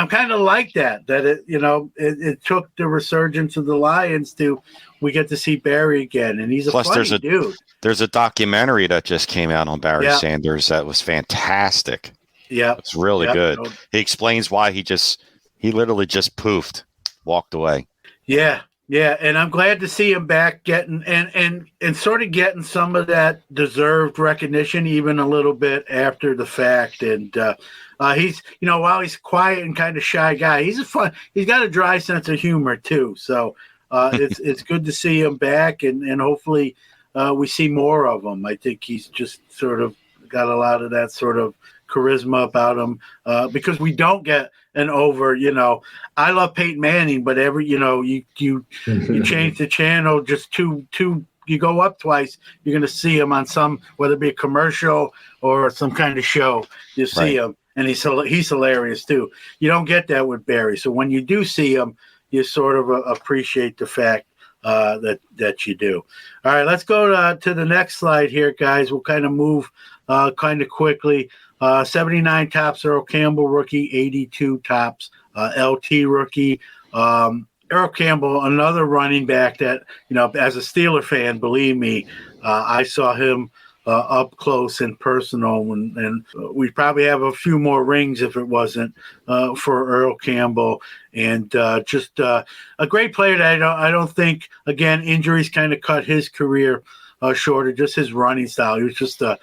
kind of like that it took the resurgence of the Lions to we get to see Barry again, and he's funny dude. There's a documentary that just came out on Barry Sanders that was fantastic. Yeah, it's really good. He explains why he literally just poofed, walked away. Yeah, and I'm glad to see him back getting and sort of getting some of that deserved recognition, even a little bit after the fact. And he's, while he's quiet and kind of shy guy, he's got a dry sense of humor too. So it's good to see him back, and hopefully we see more of him. I think he's just sort of got a lot of that sort of charisma about him because we don't get an over, I love Peyton Manning, but you change the channel just two, you go up twice, you're going to see him on some, whether it be a commercial or some kind of show, you see him, and he's hilarious too. You don't get that with Barry. So when you do see him, you sort of appreciate the fact that you do. All right, let's go to the next slide here, guys. We'll kind of move kind of quickly. 79 tops, Earl Campbell rookie, 82 tops, LT rookie. Earl Campbell, another running back that, as a Steeler fan, believe me, I saw him up close and personal, and we'd probably have a few more rings if it wasn't for Earl Campbell. And just a great player that I don't think, again, injuries kind of cut his career short, of just his running style. He was just a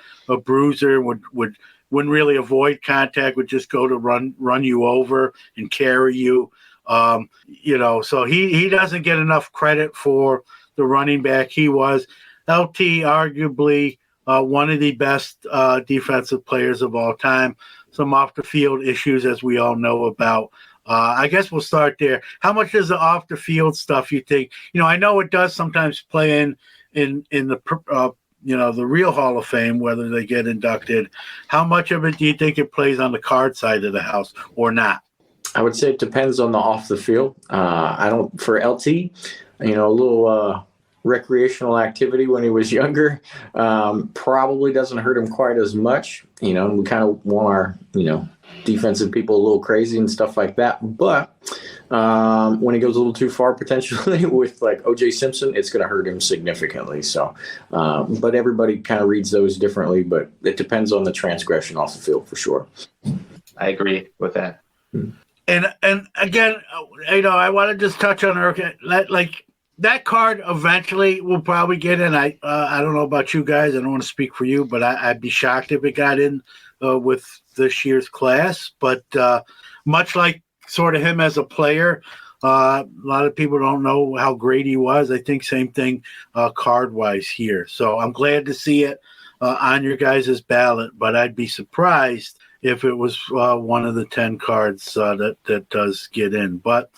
bruiser, wouldn't really avoid contact, would just go to run you over and carry you. So he doesn't get enough credit for the running back he was. LT, arguably one of the best defensive players of all time. Some off the field issues, as we all know about. I guess we'll start there. How much does the off the field stuff you think? I know it does sometimes play in the the real Hall of Fame, whether they get inducted. How much of it do you think it plays on the card side of the house or not? I would say it depends on the off the field. For LT, a little recreational activity when he was younger probably doesn't hurt him quite as much. We kind of want our, defensive people a little crazy and stuff like that. But when he goes a little too far, potentially with like O.J. Simpson, it's going to hurt him significantly. So, but everybody kind of reads those differently. But it depends on the transgression off the field for sure. I agree with that. And again, I want to just touch on like that card eventually will probably get in. I don't know about you guys. I don't want to speak for you, but I'd be shocked if it got in with this year's class. But much like sort of him as a player, A lot of people don't know how great he was. I think same thing card-wise here. So I'm glad to see it on your guys' ballot, but I'd be surprised if it was one of the 10 cards that does get in. But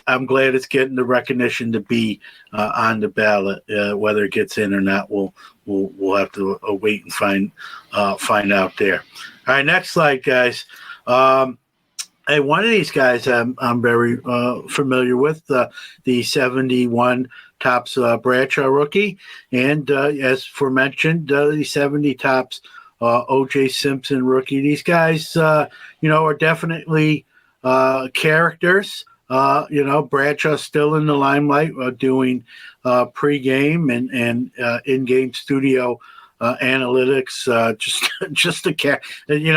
I'm glad it's getting the recognition to be on the ballot. Whether it gets in or not, we'll have to wait and find out there. All right, next slide, guys. Hey, one of these guys I'm very familiar with, the 71 Topps Bradshaw rookie, and as aforementioned, the 70 Topps O.J. Simpson rookie. These guys, are definitely characters. Bradshaw's still in the limelight, doing pregame and in-game studio analytics. Just a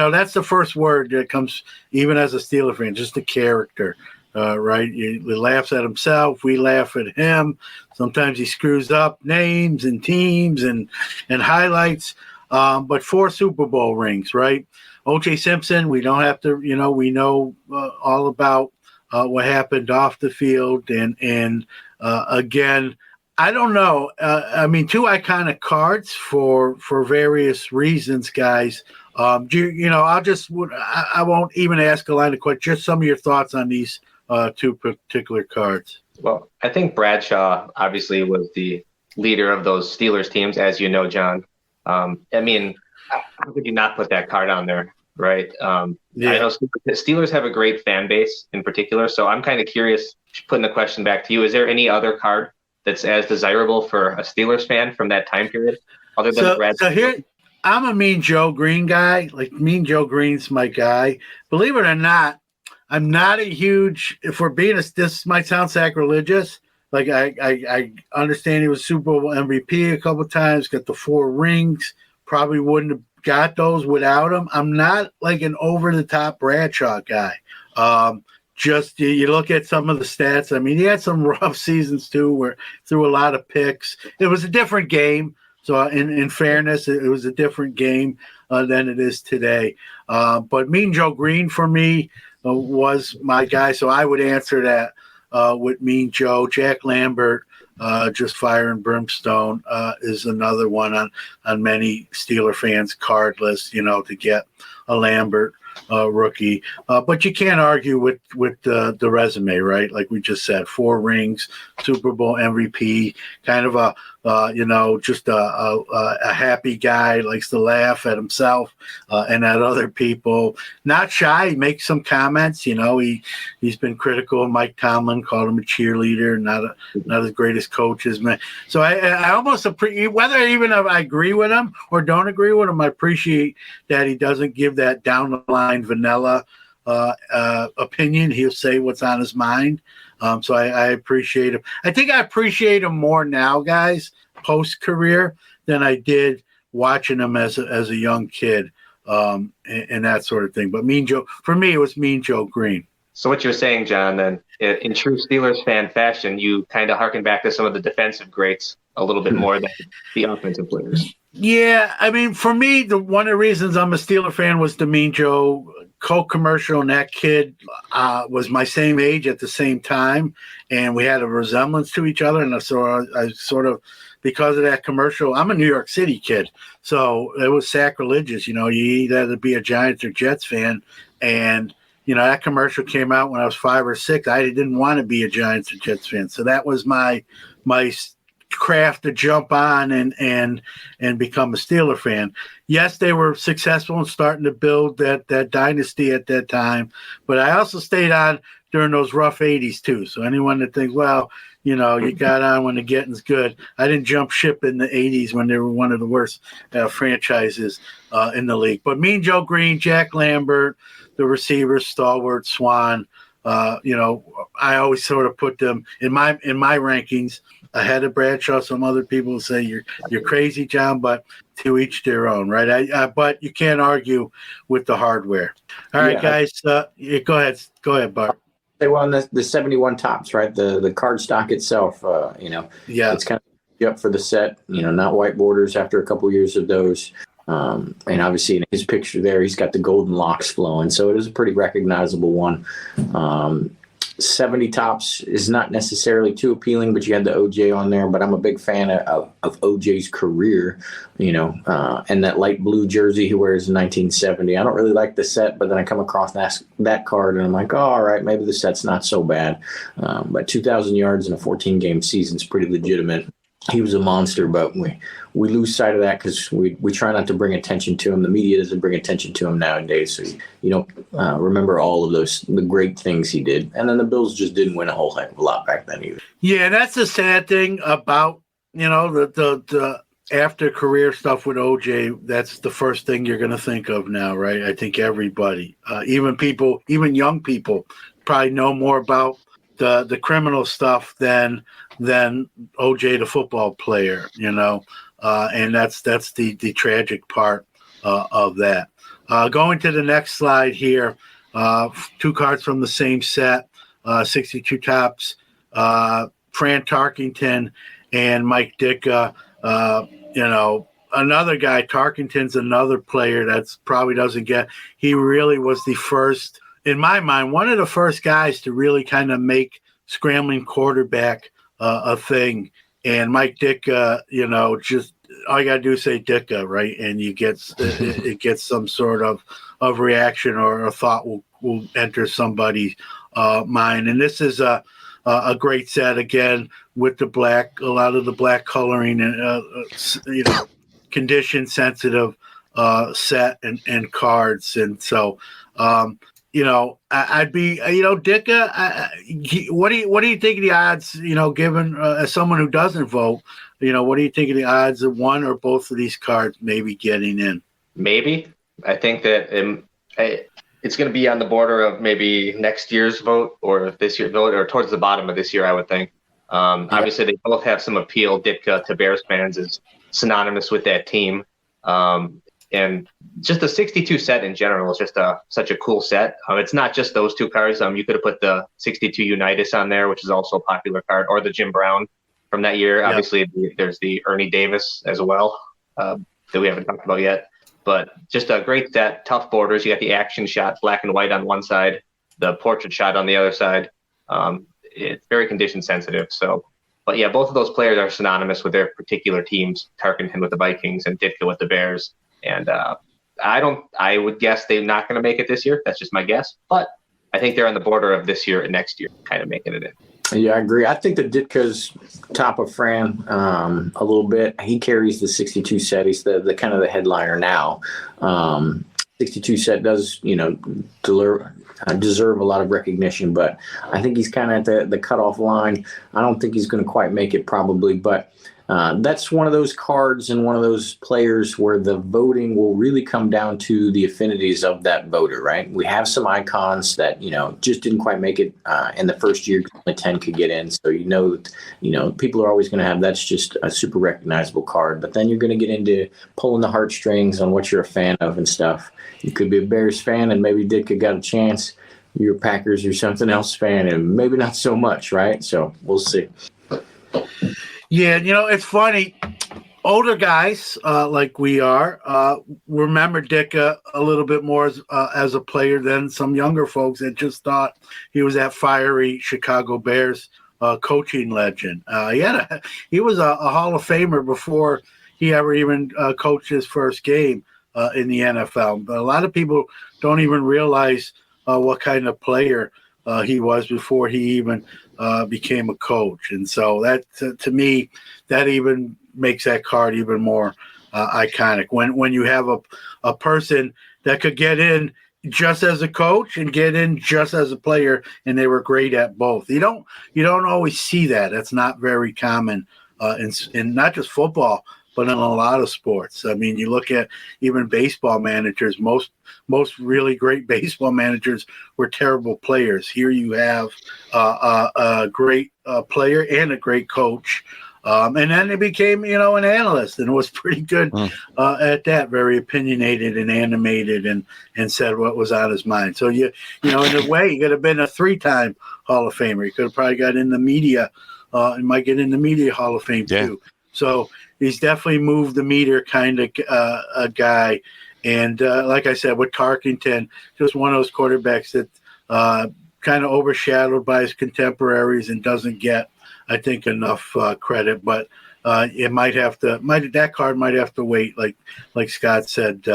that's the first word that comes even as a Steeler fan. Just a character. Right? He laughs at himself. We laugh at him. Sometimes he screws up names and teams and highlights. But 4 Super Bowl rings, right? O.J. Simpson, we don't have to, we know all about what happened off the field. And again, I don't know. 2 iconic cards for various reasons, guys. I won't even ask a line of questions. Just some of your thoughts on these 2 particular cards. Well, I think Bradshaw obviously was the leader of those Steelers teams, as you know, John. How could you not put that card on there, right? I know Steelers have a great fan base in particular, so I'm kind of curious, putting the question back to you, is there any other card that's as desirable for a Steelers fan from that time period other than Brad? So here, I'm a Mean Joe Green guy. Like, Mean Joe Green's my guy. Believe it or not, I'm not a huge, this might sound sacrilegious. Like, I understand he was Super Bowl MVP a couple times, got the 4 rings, probably wouldn't have got those without him. I'm not like an over-the-top Bradshaw guy. Just you look at some of the stats. He had some rough seasons too, where threw a lot of picks. It was a different game. So in fairness, it was a different game than it is today. But Mean Joe Green for me was my guy. So I would answer that with Mean Joe. Jack Lambert, just fire and brimstone, is another one on many Steeler fans' card list, to get a Lambert rookie. But you can't argue with the resume, right? Like we just said, 4 rings, Super Bowl MVP, kind of just a happy guy, likes to laugh at himself and at other people. Not shy, he makes some comments. He's been critical of Mike Tomlin, called him a cheerleader, not as great as coaches, man. So I almost appreciate, whether even if I agree with him or don't agree with him, I appreciate that he doesn't give that down the line vanilla opinion. He'll say what's on his mind. So I appreciate him. I think I appreciate him more now, guys, post-career, than I did watching him as a young kid, and that sort of thing. But Mean Joe, for me, it was Mean Joe Green. So what you're saying, John, then, in true Steelers fan fashion, you kind of harken back to some of the defensive greats a little bit more than the offensive players. Yeah, for me, one of the reasons I'm a Steeler fan was the Mean Joe Coke commercial, and that kid was my same age at the same time, and we had a resemblance to each other. And so I sort of, because of that commercial, I'm a New York City kid, so it was sacrilegious. You either had to be a Giants or Jets fan, and that commercial came out when I was 5 or 6. I didn't want to be a Giants or Jets fan, so that was my craft to jump on and become a Steeler fan. Yes, they were successful in starting to build that dynasty at that time, but I also stayed on during those rough 80s too. So anyone that thinks, well, you got on when the getting's good, I didn't jump ship in the 80s when they were one of the worst franchises in the league. But Mean Joe Green, Jack Lambert, the receivers, Stalwart, Swan, I always sort of put them in my rankings ahead of Bradshaw. Some other people say you're crazy, John, but to each their own, right? But you can't argue with the hardware. All right, guys, go ahead, Bart. Well, on the 71 Topps, right? The card stock itself, it's kind of up for the set. Not white borders after a couple years of those. And obviously in his picture there, he's got the golden locks flowing, so it is a pretty recognizable one. 70 tops is not necessarily too appealing, but you had the OJ on there. But I'm a big fan of OJ's career, and that light blue jersey he wears in 1970. I don't really like the set, but then I come across that card and I'm like, oh, all right, maybe the set's not so bad. But 2,000 yards in a 14-game season is pretty legitimate. He was a monster, but we lose sight of that because we try not to bring attention to him. The media doesn't bring attention to him nowadays, so you don't remember all of the great things he did. And then the Bills just didn't win a whole heck of a lot back then either. Yeah, that's the sad thing about the after career stuff with OJ. That's the first thing you're going to think of now, right? I think everybody, even young people, probably know more about the criminal stuff than OJ the football player, and that's the tragic part of that. Going to the next slide here, 2 cards from the same set, 62 tops, Fran Tarkington and Mike Ditka. Another guy, Tarkington's another player that's probably doesn't get. He really was the first, in my mind, one of the first guys to really kind of make scrambling quarterback a thing. And Mike Ditka, just all you got to do is say Ditka, right? And you get it gets some sort of reaction or a thought will enter somebody's mind. And this is a great set again with the black, a lot of the black coloring and condition sensitive set and cards. And so I'd be, Ditka. What do you think of the odds? Given as someone who doesn't vote, what do you think of the odds of one or both of these cards maybe getting in? Maybe. I think that it's going to be on the border of maybe next year's vote or this year's vote, or towards the bottom of this year, I would think. Obviously, they both have some appeal. Ditka to Bears fans is synonymous with that team. And just the 62 set in general is just such a cool set. It's not just those 2 cards. You could have put the 62 Unitas on there, which is also a popular card, or the Jim Brown from that year. Yep. Obviously, there's the Ernie Davis as well that we haven't talked about yet. But just a great set, tough borders. You got the action shot, black and white on one side, the portrait shot on the other side. It's very condition sensitive. So, but yeah, both of those players are synonymous with their particular teams. Tarkenton with the Vikings and Ditka with the Bears. And I would guess they're not going to make it this year. That's just my guess. But I think they're on the border of this year and next year, kind of making it in. Yeah, I agree. I think that Ditka's top of Fran a little bit. He carries the 62 set. He's the kind of the headliner now. 62 set does, deserve a lot of recognition, but I think he's kind of at the cutoff line. I don't think he's going to quite make it probably, but that's one of those cards and one of those players where the voting will really come down to the affinities of that voter, right? We have some icons that, just didn't quite make it in the first year. Only 10 could get in. So, people are always going to have, that's just a super recognizable card. But then you're going to get into pulling the heartstrings on what you're a fan of and stuff. You could be a Bears fan and maybe Ditka got a chance. You're Packers or something else fan and maybe not so much, right? So we'll see. Yeah, it's funny. Older guys like we are remember Ditka a little bit more as a player than some younger folks that just thought he was that fiery Chicago Bears coaching legend. He was a Hall of Famer before he ever even coached his first game in the NFL. But a lot of people don't even realize what kind of player he was before he even became a coach. And so that, to me, that even makes that card even more iconic. When you have a person that could get in just as a coach and get in just as a player, and they were great at both. You don't always see that. That's not very common in not just football, but in a lot of sports. I mean, you look at even baseball managers. Most really great baseball managers were terrible players. Here you have a great player and a great coach. And then he became, an analyst and was pretty good at that, very opinionated and animated and said what was on his mind. So, in a way, he could have been a 3-time Hall of Famer. He could have probably got in the media. He might get in the media Hall of Fame, too. So he's definitely moved the meter kind of a guy. And like I said, with Tarkington, just one of those quarterbacks that kind of overshadowed by his contemporaries and doesn't get, I think, enough credit. But that card might have to wait, like Scott said,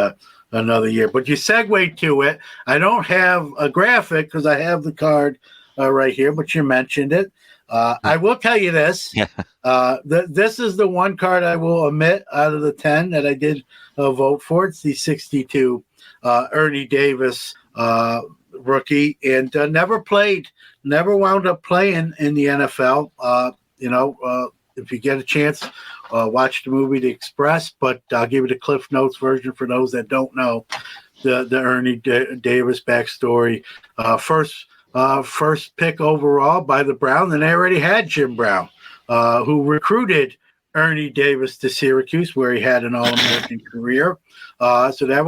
another year. But you segue to it. I don't have a graphic because I have the card right here, but you mentioned it. I will tell you this. This is the one card I will omit out of the 10 that I did vote for. It's the 62 Ernie Davis rookie, and never wound up playing in the NFL. If you get a chance, watch the movie The Express, but I'll give you the Cliff Notes version for those that don't know the Ernie Davis backstory. First pick overall by the Browns, and they already had Jim Brown, who recruited Ernie Davis to Syracuse, where he had an All-American career. So that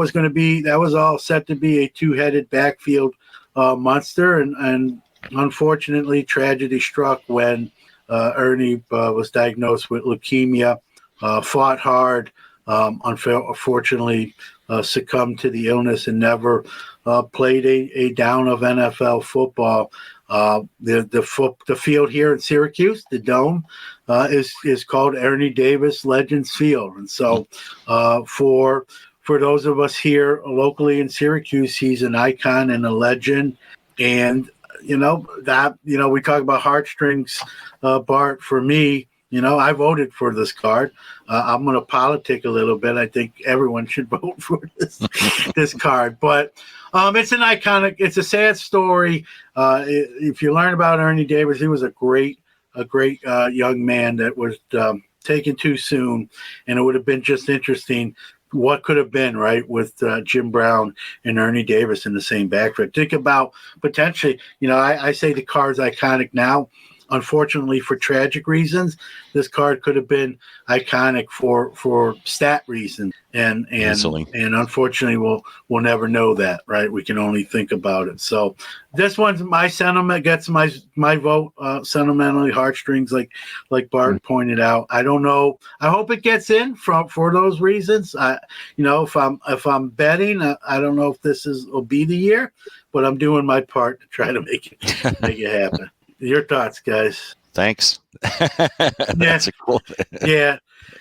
was all set to be a two-headed backfield monster, and unfortunately, tragedy struck when Ernie was diagnosed with leukemia, fought hard, unfortunately succumbed to the illness and never played a down of NFL football. The field here in Syracuse, the Dome, is called Ernie Davis Legends Field. And so for those of us here locally in Syracuse, he's an icon and a legend. And we talk about heartstrings, Bart. For me, I voted for this card. I'm going to politic a little bit. I think everyone should vote for this card. But it's an iconic. It's a sad story. If you learn about Ernie Davis, he was a great young man that was taken too soon, and it would have been just interesting what could have been, right, with Jim Brown and Ernie Davis in the same backfield. Think about potentially, I say the card's iconic now. Unfortunately, for tragic reasons, this card could have been iconic for stat reasons, and unfortunately, we'll never know that, right? We can only think about it. So this one's my sentiment, gets my vote, sentimentally heartstrings, like Bart pointed out. I don't know. I hope it gets in for those reasons. If I'm betting, I don't know if will be the year, but I'm doing my part to try to make it happen. Your thoughts, guys? Thanks. That's a cool thing. Yeah.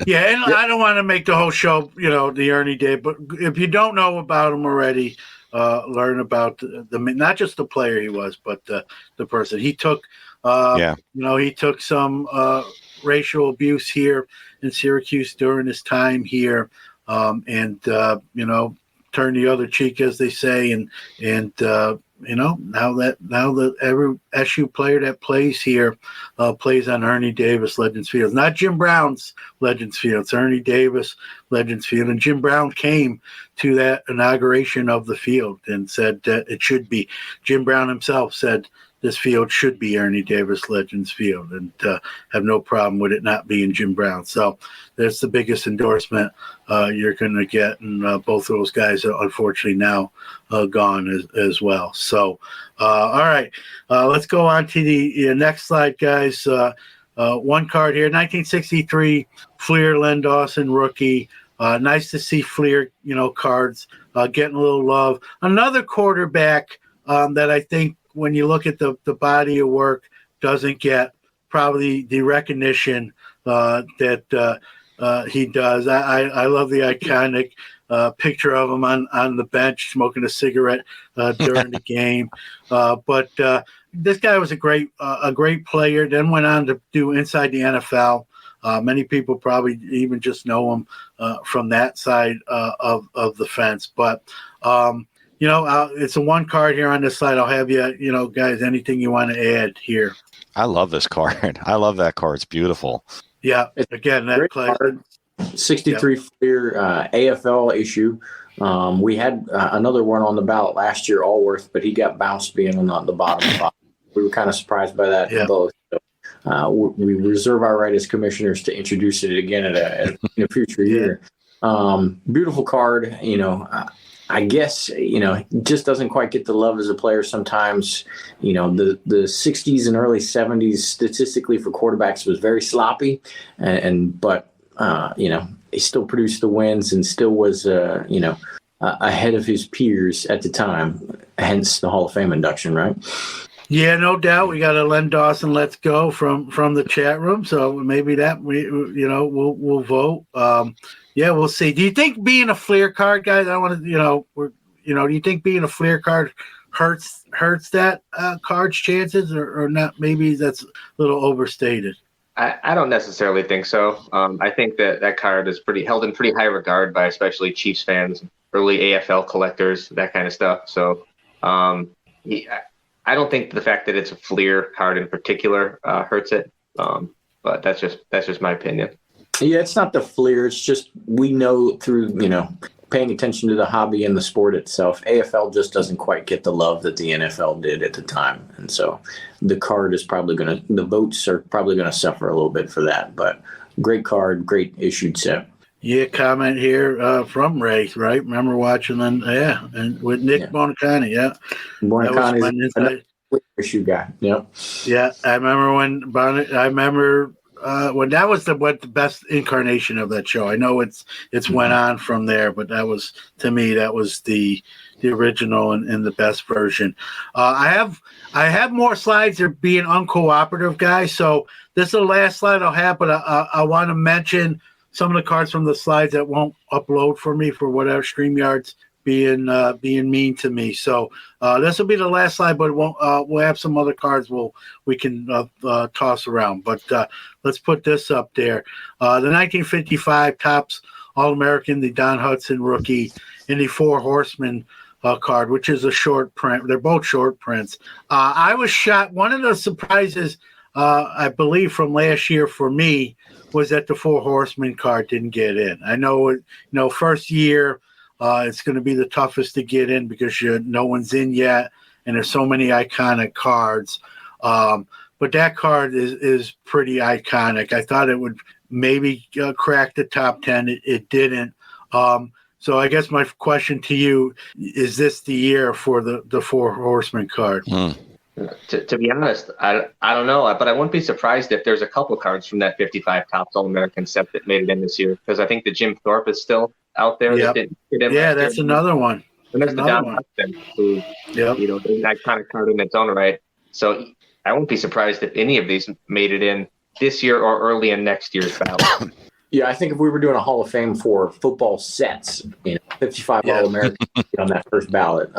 And I don't want to make the whole show, the Ernie Day, but if you don't know about him already, learn about the not just the player he was, but the person. He took, he took some racial abuse here in Syracuse during his time here, and turn the other cheek, as they say, and now that every SU player that plays here plays on Ernie Davis Legends Field. Not Jim Brown's Legends Field. It's Ernie Davis Legends Field. And Jim Brown came to that inauguration of the field and said that it should be. Jim Brown himself said this field should be Ernie Davis Legends Field, and have no problem with it not being Jim Brown. So that's the biggest endorsement you're going to get, and both of those guys are unfortunately now gone as well. So, all right, let's go on to the next slide, guys. One card here, 1963 Fleer Len Dawson rookie. Nice to see Fleer, cards getting a little love. Another quarterback that I think, when you look at the body of work, doesn't get probably the recognition that he does. I love the iconic picture of him on the bench smoking a cigarette during the game. But this guy was a great player, then went on to do inside the NFL. Many people probably even just know him from that side of the fence. But it's a one card here on this slide. I'll have you, guys, anything you want to add here. I love this card. I love that card. It's beautiful. Yeah. Again, that card. 63 Fleer AFL issue. We had another one on the ballot last year, Allworth, but he got bounced being on the bottom. We were kind of surprised by that both. So, we reserve our right as commissioners to introduce it again in a future year. Beautiful card, I guess, just doesn't quite get the love as a player sometimes. The 60s and early 70s statistically for quarterbacks was very sloppy, but he still produced the wins and still was, ahead of his peers at the time, hence the Hall of Fame induction, right? Yeah, no doubt. We got a Len Dawson "Let's Go" from the chat room, so maybe that we'll vote. Yeah, we'll see. Do you think being a Fleer card, guys? I want to, do you think being a Fleer card hurts that card's chances, or not? Maybe that's a little overstated. I don't necessarily think so. I think that card is held in pretty high regard by especially Chiefs fans, early AFL collectors, that kind of stuff. So I don't think the fact that it's a Fleer card in particular hurts it. But that's just my opinion. Yeah, it's not the Fleer. It's just we know through paying attention to the hobby and the sport itself, AFL just doesn't quite get the love that the NFL did at the time. And so the card is the votes are probably going to suffer a little bit for that. But great card, great issued set. Yeah, comment here from Ray, right? Remember watching them? Yeah, and with Nick Bonacani, yeah. Bonacani's another issue guy. Yep. Yeah, I remember when that was the best incarnation of that show. I know it's went on from there, but that was, to me, that was the original and the best version. I have more slides. They're being uncooperative, guys. So this is the last slide I'll have, but I want to mention some of the cards from the slides that won't upload for me for whatever StreamYard's being mean to me. So this will be the last slide, but we'll have some other cards we can toss around. But let's put this up there. The 1955 Topps All-American, the Don Hudson rookie, and the Four Horsemen card, which is a short print. They're both short prints. I was shocked. One of the surprises, I believe, from last year for me was that the Four Horsemen card didn't get in. I know, first year, it's going to be the toughest to get in because no one's in yet, and there's so many iconic cards. But that card is pretty iconic. I thought it would maybe crack the top 10. It didn't. So I guess my question to you, is this the year for the Four Horsemen card? To be honest, I don't know, but I wouldn't be surprised if there's a couple cards from that 55 Topps All-American set that made it in this year, because I think the Jim Thorpe is still out there. Yep. Yeah, that's another one. And there's the Don Hudson, who, is an iconic card in its own right. So I won't be surprised if any of these made it in this year or early in next year's ballot. Yeah, I think if we were doing a Hall of Fame for football sets, 55 All-American on that first ballot.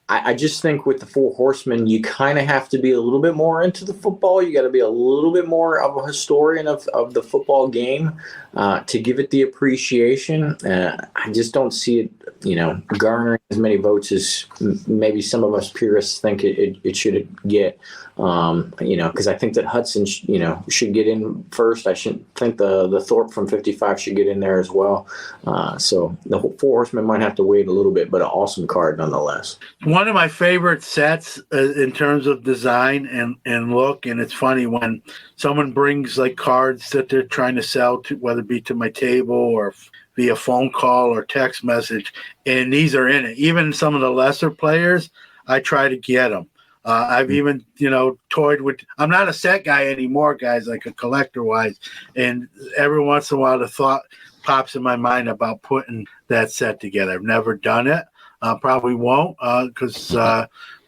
I just think with the Four Horsemen, you kind of have to be a little bit more into the football. You got to be a little bit more of a historian of the football game to give it the appreciation. I just don't see it, garnering as many votes as maybe some of us purists think it should get. Because I think that Hudson, should get in first. I should think the Thorpe from 55 should get in there as well. So the Four Horsemen might have to wait a little bit, but an awesome card nonetheless. One of my favorite sets in terms of design and look, and it's funny when someone brings like cards that they're trying to sell to, whether it be to my table or via phone call or text message, and these are in it. Even some of the lesser players, I try to get them. I've even, toyed with, I'm not a set guy anymore, guys, like a collector wise. And every once in a while, the thought pops in my mind about putting that set together. I've never done it. Probably won't because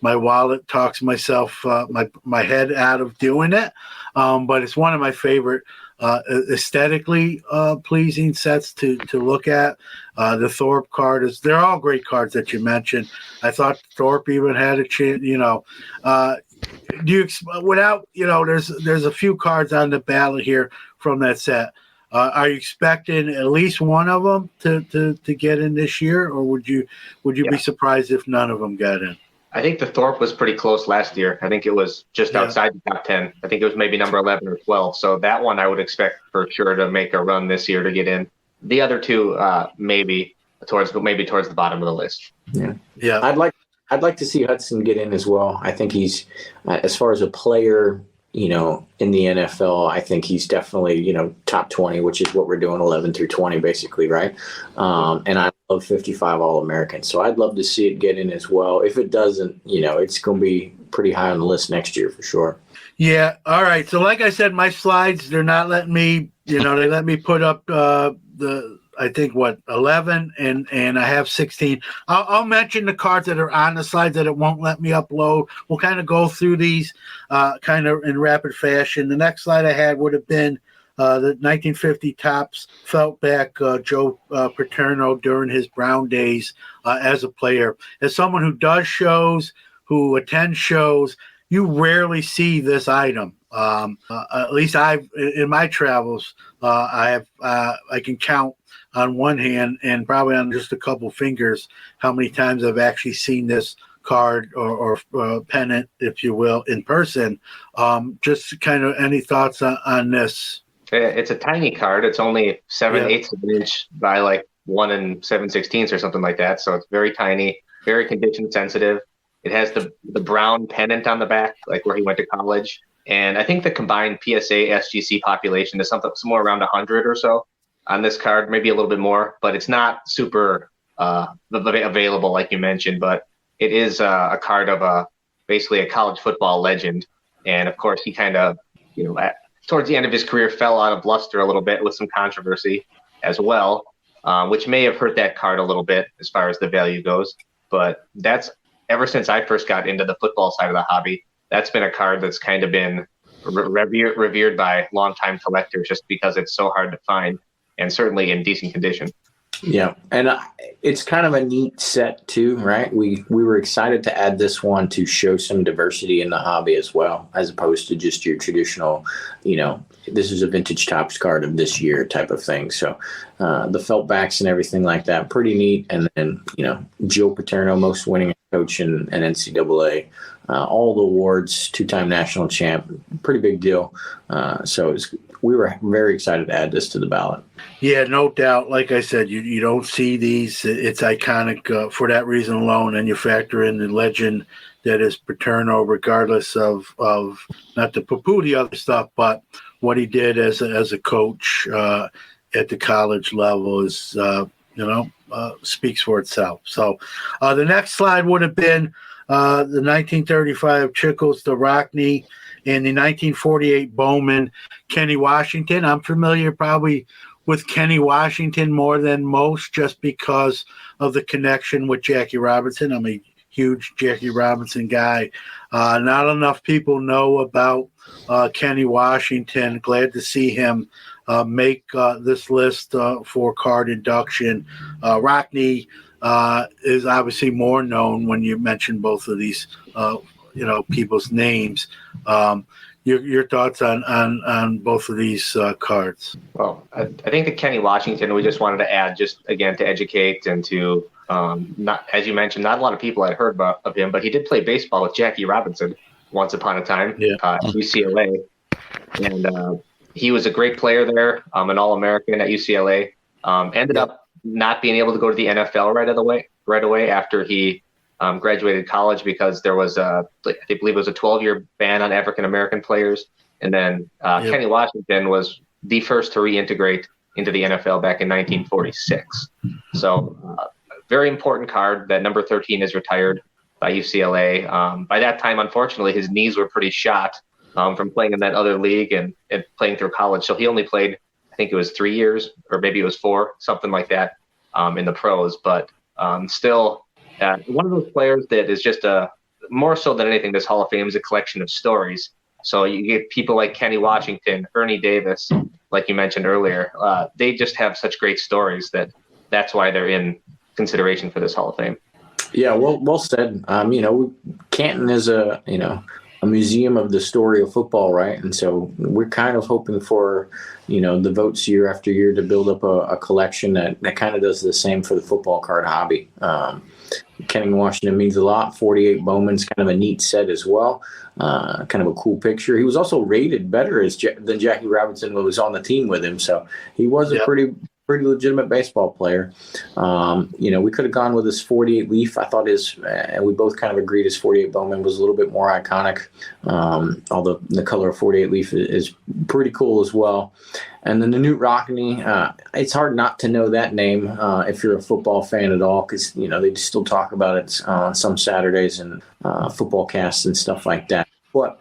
my wallet talks myself, my head out of doing it. But it's one of my favorite aesthetically pleasing sets to look at. The Thorpe card they're all great cards that you mentioned. I thought Thorpe even had a chance, do you without, there's a few cards on the ballot here from that set. Are you expecting at least one of them to get in this year, or would you be surprised if none of them got in? I think the Thorpe was pretty close last year. I think it was just outside the top 10. I think it was maybe number 11 or 12. So that one I would expect for sure to make a run this year to get in. The other two, maybe towards the bottom of the list. Yeah. I'd like to see Hudson get in as well. I think he's, as far as a player, in the NFL, I think he's definitely, top 20, which is what we're doing, 11 through 20, basically, right? And I love 55 All-American. So I'd love to see it get in as well. If it doesn't, it's going to be pretty high on the list next year for sure. Yeah. All right. So like I said, my slides, they're not letting me, they let me put up the I think 11, and I have 16. I'll mention the cards that are on the slides that it won't let me upload. We'll kind of go through these kind of in rapid fashion. The next slide I had would have been the 1950 Topps felt back Joe Paterno during his Brown days as a player. As someone who does shows, who attends shows, you rarely see this item. At least in my travels, I can count on one hand and probably on just a couple fingers how many times I've actually seen this card or pennant, if you will, in person. Just kind of any thoughts on this? It's a tiny card. It's only 7/8 of an inch by like 1 7/16 or something like that. So it's very tiny, very condition sensitive. It has the brown pennant on the back, like where he went to college. And I think the combined PSA SGC population is somewhere around 100 or so on this card, maybe a little bit more, but it's not super available like you mentioned. But it is a card of basically a college football legend. And of course, he kind of, towards the end of his career, fell out of luster a little bit with some controversy as well, which may have hurt that card a little bit as far as the value goes. But that's ever since I first got into the football side of the hobby, that's been a card that's kind of been revered by longtime collectors just because it's so hard to find and certainly in decent condition. Yeah, and it's kind of a neat set too, right? We were excited to add this one to show some diversity in the hobby as well, as opposed to just your traditional, this is a vintage Topps card of this year type of thing. So the felt backs and everything like that, pretty neat. And then, Joe Paterno, most winning coach in NCAA, all the awards, 2-time national champ, pretty big deal. So we were very excited to add this to the ballot. Yeah, no doubt. Like I said, you don't see these. It's iconic for that reason alone, and you factor in the legend that is Paterno, regardless of not to poo-poo the other stuff, but what he did as a coach at the college level is, speaks for itself. So the next slide would have been the 1935 Chickles, the Rockney, and the 1948 Bowman, Kenny Washington. I'm familiar probably with Kenny Washington more than most just because of the connection with Jackie Robinson. I'm a huge Jackie Robinson guy. Not enough people know about Kenny Washington. Glad to see him make this list for card induction. Rockney is obviously more known when you mention both of these people's names. Your thoughts on both of these cards? Well, I think that Kenny Washington, we just wanted to add just again to educate and to not, as you mentioned, not a lot of people had heard of him, but he did play baseball with Jackie Robinson once upon a time at UCLA, and he was a great player there, an All-American at UCLA. Ended up not being able to go to the NFL right away after he graduated college because there was I believe it was a 12-year ban on African-American players. And then Kenny Washington was the first to reintegrate into the NFL back in 1946. So very important card. That number 13 is retired by UCLA. By that time, unfortunately, his knees were pretty shot from playing in that other league and playing through college. So he only played, I think it was 3 years or maybe it was 4, something like that in the pros. But still, one of those players that is just more so than anything, this Hall of Fame is a collection of stories. So you get people like Kenny Washington, Ernie Davis, like you mentioned earlier. They just have such great stories that's why they're in consideration for this Hall of Fame. Yeah, well said. Canton is a museum of the story of football, right? And so we're kind of hoping for, the votes year after year to build up a collection that kind of does the same for the football card hobby. Kenny Washington means a lot. 48 Bowman's kind of a neat set as well. Kind of a cool picture. He was also rated better than Jackie Robinson was on the team with him. So he was a pretty legitimate baseball player. We could have gone with his 48 Leaf. I thought and we both kind of agreed his 48 Bowman was a little bit more iconic. Although the color of 48 Leaf is pretty cool as well. And then the Newt Rockney, it's hard not to know that name if you're a football fan at all, because they still talk about it on some Saturdays and football casts and stuff like that. But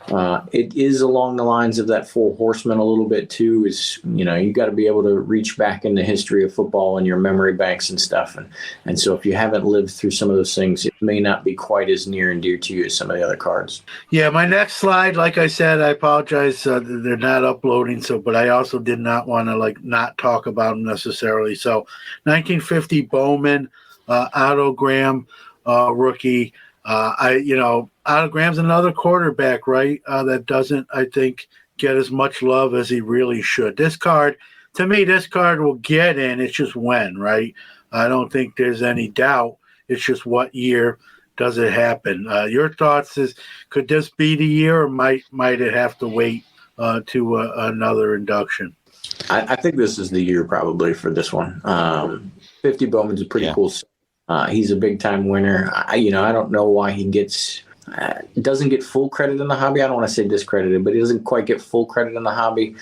It is along the lines of that Four Horsemen a little bit too. Is you got to be able to reach back in the history of football and your memory banks and stuff. And so if you haven't lived through some of those things, it may not be quite as near and dear to you as some of the other cards. Yeah, my next slide, like I said, I apologize, they're not uploading. But I also did not want to not talk about them necessarily. So, 1950 Bowman autogram rookie. Autogram's another quarterback, right? That doesn't, I think, get as much love as he really should. This card will get in. It's just when, right? I don't think there's any doubt. It's just what year does it happen? Your thoughts is, could this be the year, or might it have to wait to another induction? I think this is the year probably for this one. 50 Bowman's a pretty cool. He's a big time winner. I don't know why he doesn't get full credit in the hobby. I don't want to say discredited, but he doesn't quite get full credit in the hobby.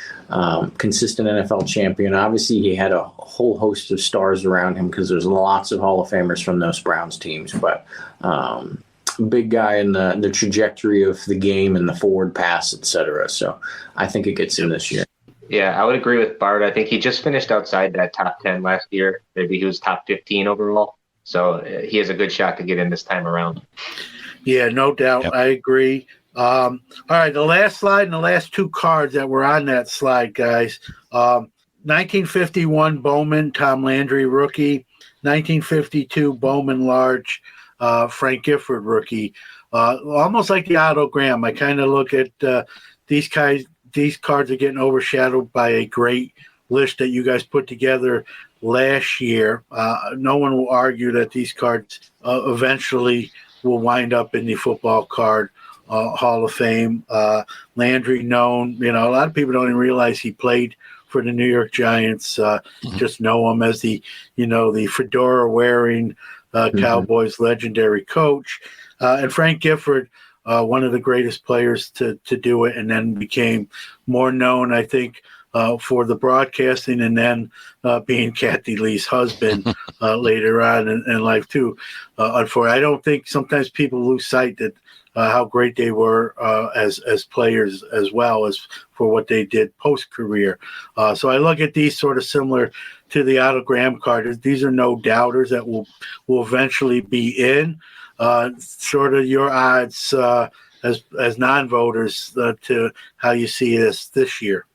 Consistent NFL champion. Obviously, he had a whole host of stars around him because there's lots of Hall of Famers from those Browns teams. But big guy in the trajectory of the game and the forward pass, etc. So I think it gets in this year. Yeah, I would agree with Bart. I think he just finished outside that top 10 last year. Maybe he was top 15 overall. So he has a good shot to get in this time around. Yeah, no doubt. Yep. I agree. All right, the last slide and the last two cards that were on that slide, guys. 1951 Bowman, Tom Landry, rookie. 1952 Bowman Large, Frank Gifford, rookie. Almost like the autogram. I kind of look at these cards are getting overshadowed by a great list that you guys put together last year. No one will argue that these cards eventually will wind up in the football card Hall of Fame. Landry, known, a lot of people don't even realize he played for the New York Giants. Just know him as the fedora wearing Cowboys legendary coach. And Frank Gifford, one of the greatest players to do it, and then became more known, I think, for the broadcasting, and then being Kathy Lee's husband later on in life too. Unfortunately, I don't think sometimes people lose sight that how great they were as players as well as for what they did post-career. So I look at these sort of similar to the autogram card. These are no doubters that will eventually be in. Sort of your odds as non-voters to how you see this year.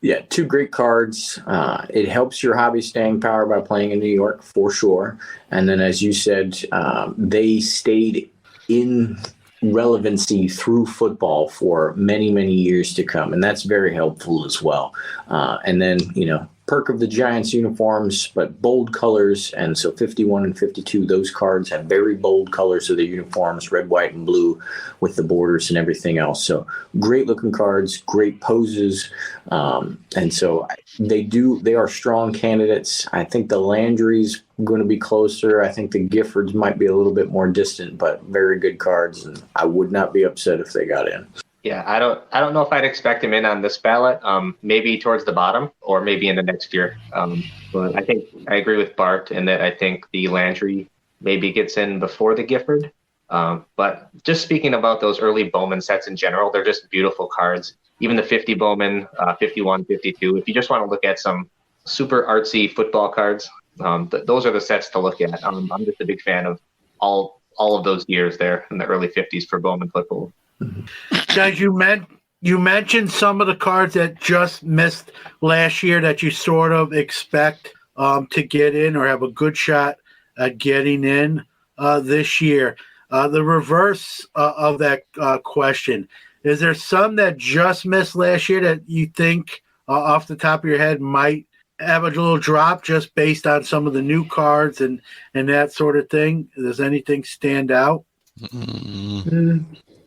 Yeah, two great cards. It helps your hobby staying power by playing in New York for sure. And then, as you said, they stayed in relevancy through football for many, many years to come. And that's very helpful as well. And then, perk of the Giants uniforms, but bold colors. And so 51 and 52, those cards have very bold colors of the uniforms, red, white, and blue with the borders and everything else. So great looking cards, great poses. And so they are strong candidates. I think the Landry's going to be closer. I think the Giffords might be a little bit more distant, but very good cards. And I would not be upset if they got in. Yeah, I don't know if I'd expect him in on this ballot. Maybe towards the bottom, or maybe in the next year. But I think I agree with Bart in that I think the Landry maybe gets in before the Gifford. But just speaking about those early Bowman sets in general, they're just beautiful cards. Even the 50 Bowman, 51, 52. If you just want to look at some super artsy football cards, those are the sets to look at. I'm just a big fan of all of those years there in the early 50s for Bowman football. Guys, you mentioned some of the cards that just missed last year that you sort of expect to get in or have a good shot at getting in this year. The reverse of that question, is there some that just missed last year that you think off the top of your head might have a little drop just based on some of the new cards and that sort of thing? Does anything stand out?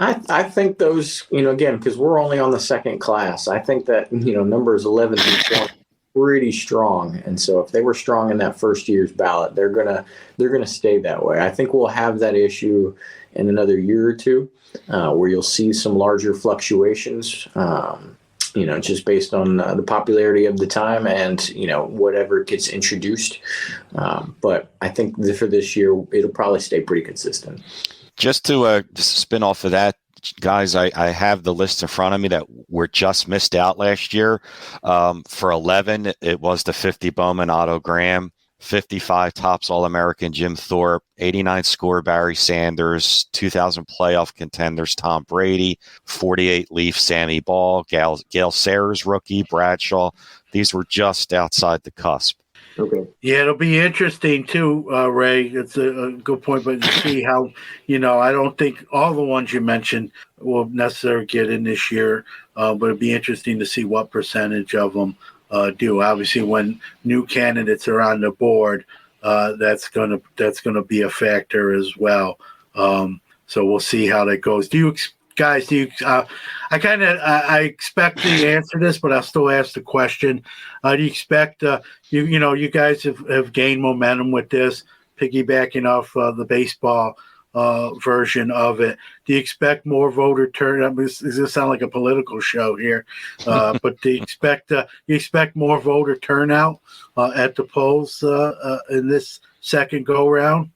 I think those, again, because we're only on the second class, I think that, numbers 11 through 20 pretty strong. And so if they were strong in that first year's ballot, they're gonna stay that way. I think we'll have that issue in another year or two where you'll see some larger fluctuations, just based on the popularity of the time and, whatever gets introduced. But I think for this year, it'll probably stay pretty consistent. Just to spin off of that, guys, I have the list in front of me that were just missed out last year. For 11, it was the 50 Bowman Otto Graham, 55 Topps All-American Jim Thorpe, 89 score Barry Sanders, 2000 playoff contenders Tom Brady, 48 Leaf Sammy Ball, Gale Sayers rookie, Bradshaw. These were just outside the cusp. Okay. Yeah, it'll be interesting too, Ray. It's a good point, but you see how, I don't think all the ones you mentioned will necessarily get in this year, but it'd be interesting to see what percentage of them do. Obviously, when new candidates are on the board, that's gonna be a factor as well. So we'll see how that goes. Guys, I expect the answer to this, but I'll still ask the question. Do you expect, you guys have gained momentum with this, piggybacking off the baseball version of it. Do you expect more voter turnout? Does this sound like a political show here? But do you expect more voter turnout at the polls in this second go round?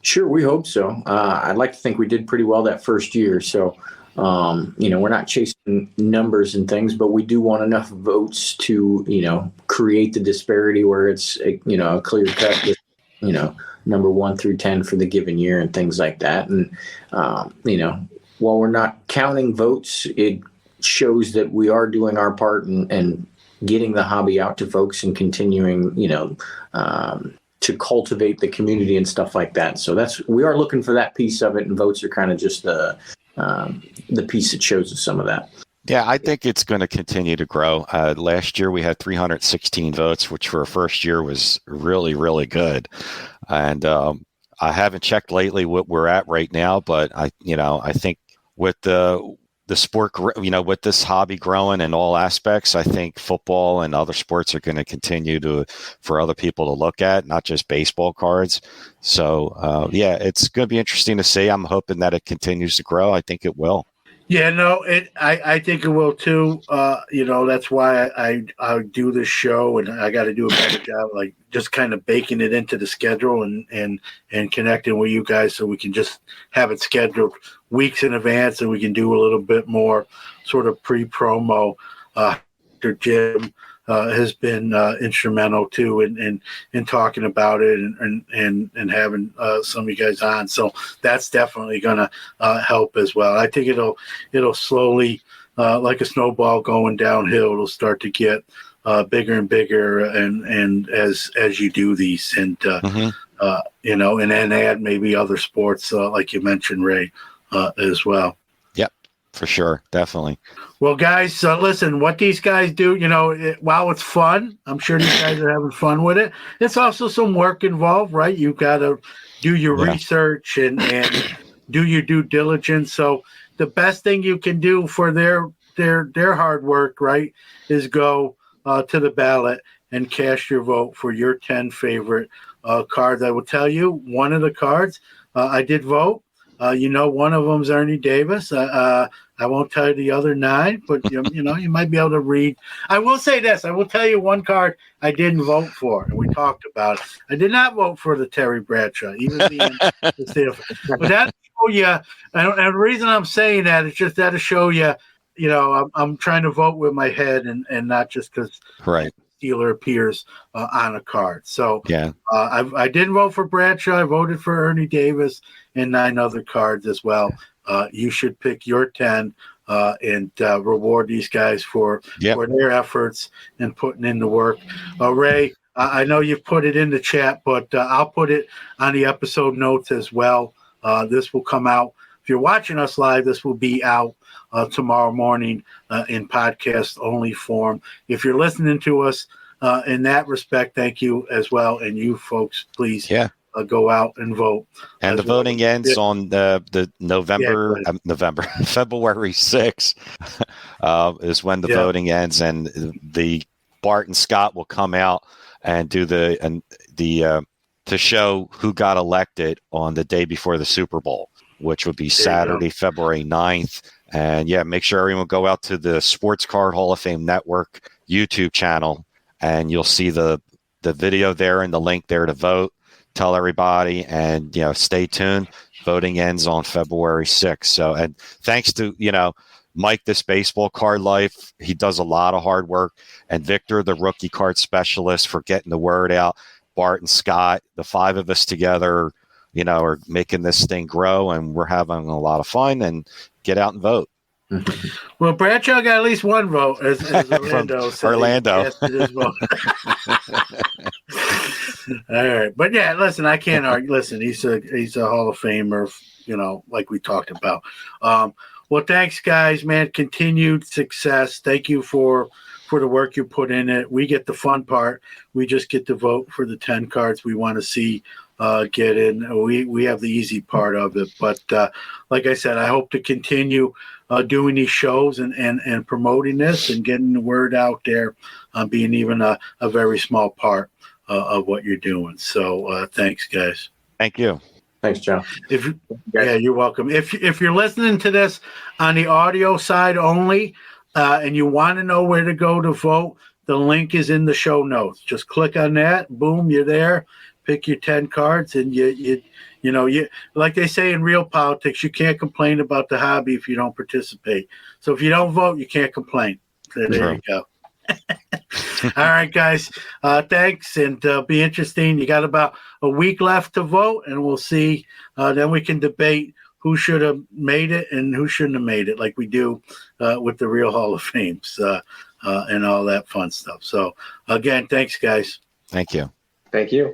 Sure, we hope so. I'd like to think we did pretty well that first year. So, we're not chasing numbers and things, but we do want enough votes to, create the disparity where it's, a clear cut with, number 1 through 10 for the given year and things like that. And, while we're not counting votes, it shows that we are doing our part and getting the hobby out to folks and continuing, to cultivate the community and stuff like that. So we are looking for that piece of it, and votes are kind of just the piece that shows us some of that. Yeah, I think it's going to continue to grow. Last year we had 316 votes, which for a first year was really, really good. And I haven't checked lately what we're at right now, but I think with the sport, with this hobby growing in all aspects, I think football and other sports are going to continue for other people to look at, not just baseball cards. So, it's going to be interesting to see. I'm hoping that it continues to grow. I think it will. Yeah, no, I think it will too. That's why I do this show, and I got to do a better job, like just kind of baking it into the schedule and connecting with you guys, so we can just have it scheduled weeks in advance, and we can do a little bit more sort of pre-promo. Jim has been instrumental too in talking about it and having some of you guys on. So that's definitely going to help as well. I think it'll slowly, like a snowball going downhill, it'll start to get bigger and bigger, and as you do these, and and then add maybe other sports like you mentioned, Ray, as well. Yep, for sure, definitely. Well, guys, listen, what these guys do, while it's fun, I'm sure these guys are having fun with it. It's also some work involved, right? You've got to do your research and do your due diligence. So the best thing you can do for their hard work, right, is go to the ballot and cast your vote for your 10 favorite cards. I will tell you, one of the cards I did vote. One of them's Ernie Davis. I won't tell you the other 9, but you might be able to read. I will say this. I will tell you one card I didn't vote for, and we talked about it. I did not vote for the Terry Bradshaw, even being the Steelers. But that show you, and the reason I'm saying that is just that to show you, I'm trying to vote with my head and not just because Steeler appears on a card. So I didn't vote for Bradshaw. I voted for Ernie Davis and 9 other cards as well. You should pick your 10 and reward these guys for their efforts and putting in the work. Ray, I know you've put it in the chat, but I'll put it on the episode notes as well. This will come out. If you're watching us live, this will be out tomorrow morning in podcast only form. If you're listening to us in that respect, thank you as well. And you folks, please go out and vote. And the voting ends on the February 6th is when the voting ends, and the Bart and Scott will come out and do the to show who got elected on the day before the Super Bowl, which would be Saturday, February 9th. And make sure everyone go out to the Sports Card Hall of Fame Network YouTube channel, and you'll see the video there and the link there to vote. tell everybody, and stay tuned. Voting ends on February 6th. So, and thanks to Mike, this baseball card life, he does a lot of hard work, and Victor, the rookie card specialist, for getting the word out. Bart and Scott, the 5 of us together, are making this thing grow, and we're having a lot of fun. And get out and vote. Well, Bradshaw got at least one vote, as Orlando said. Orlando. His vote. All right, but yeah, listen, I can't argue. Listen, he's a Hall of Famer, like we talked about. Well, thanks, guys, man. Continued success. Thank you for the work you put in it. We get the fun part. We just get to vote for the 10 cards we want to see get in. We have the easy part of it. But like I said, I hope to continue doing these shows and promoting this and getting the word out there, being even a very small part of what you're doing. So thanks, guys. Thank you. Thanks, John. Yeah, you're welcome. If you're listening to this on the audio side only, and you want to know where to go to vote, the link is in the show notes. Just click on that. Boom, you're there. Pick your 10 cards, and you like they say in real politics, you can't complain about the hobby if you don't participate. So if you don't vote, you can't complain. There you go. All right, guys. Thanks, and be interesting. You got about a week left to vote, and we'll see. Then we can debate who should have made it and who shouldn't have made it, like we do with the real Hall of Fames and all that fun stuff. So, again, thanks, guys. Thank you. Thank you.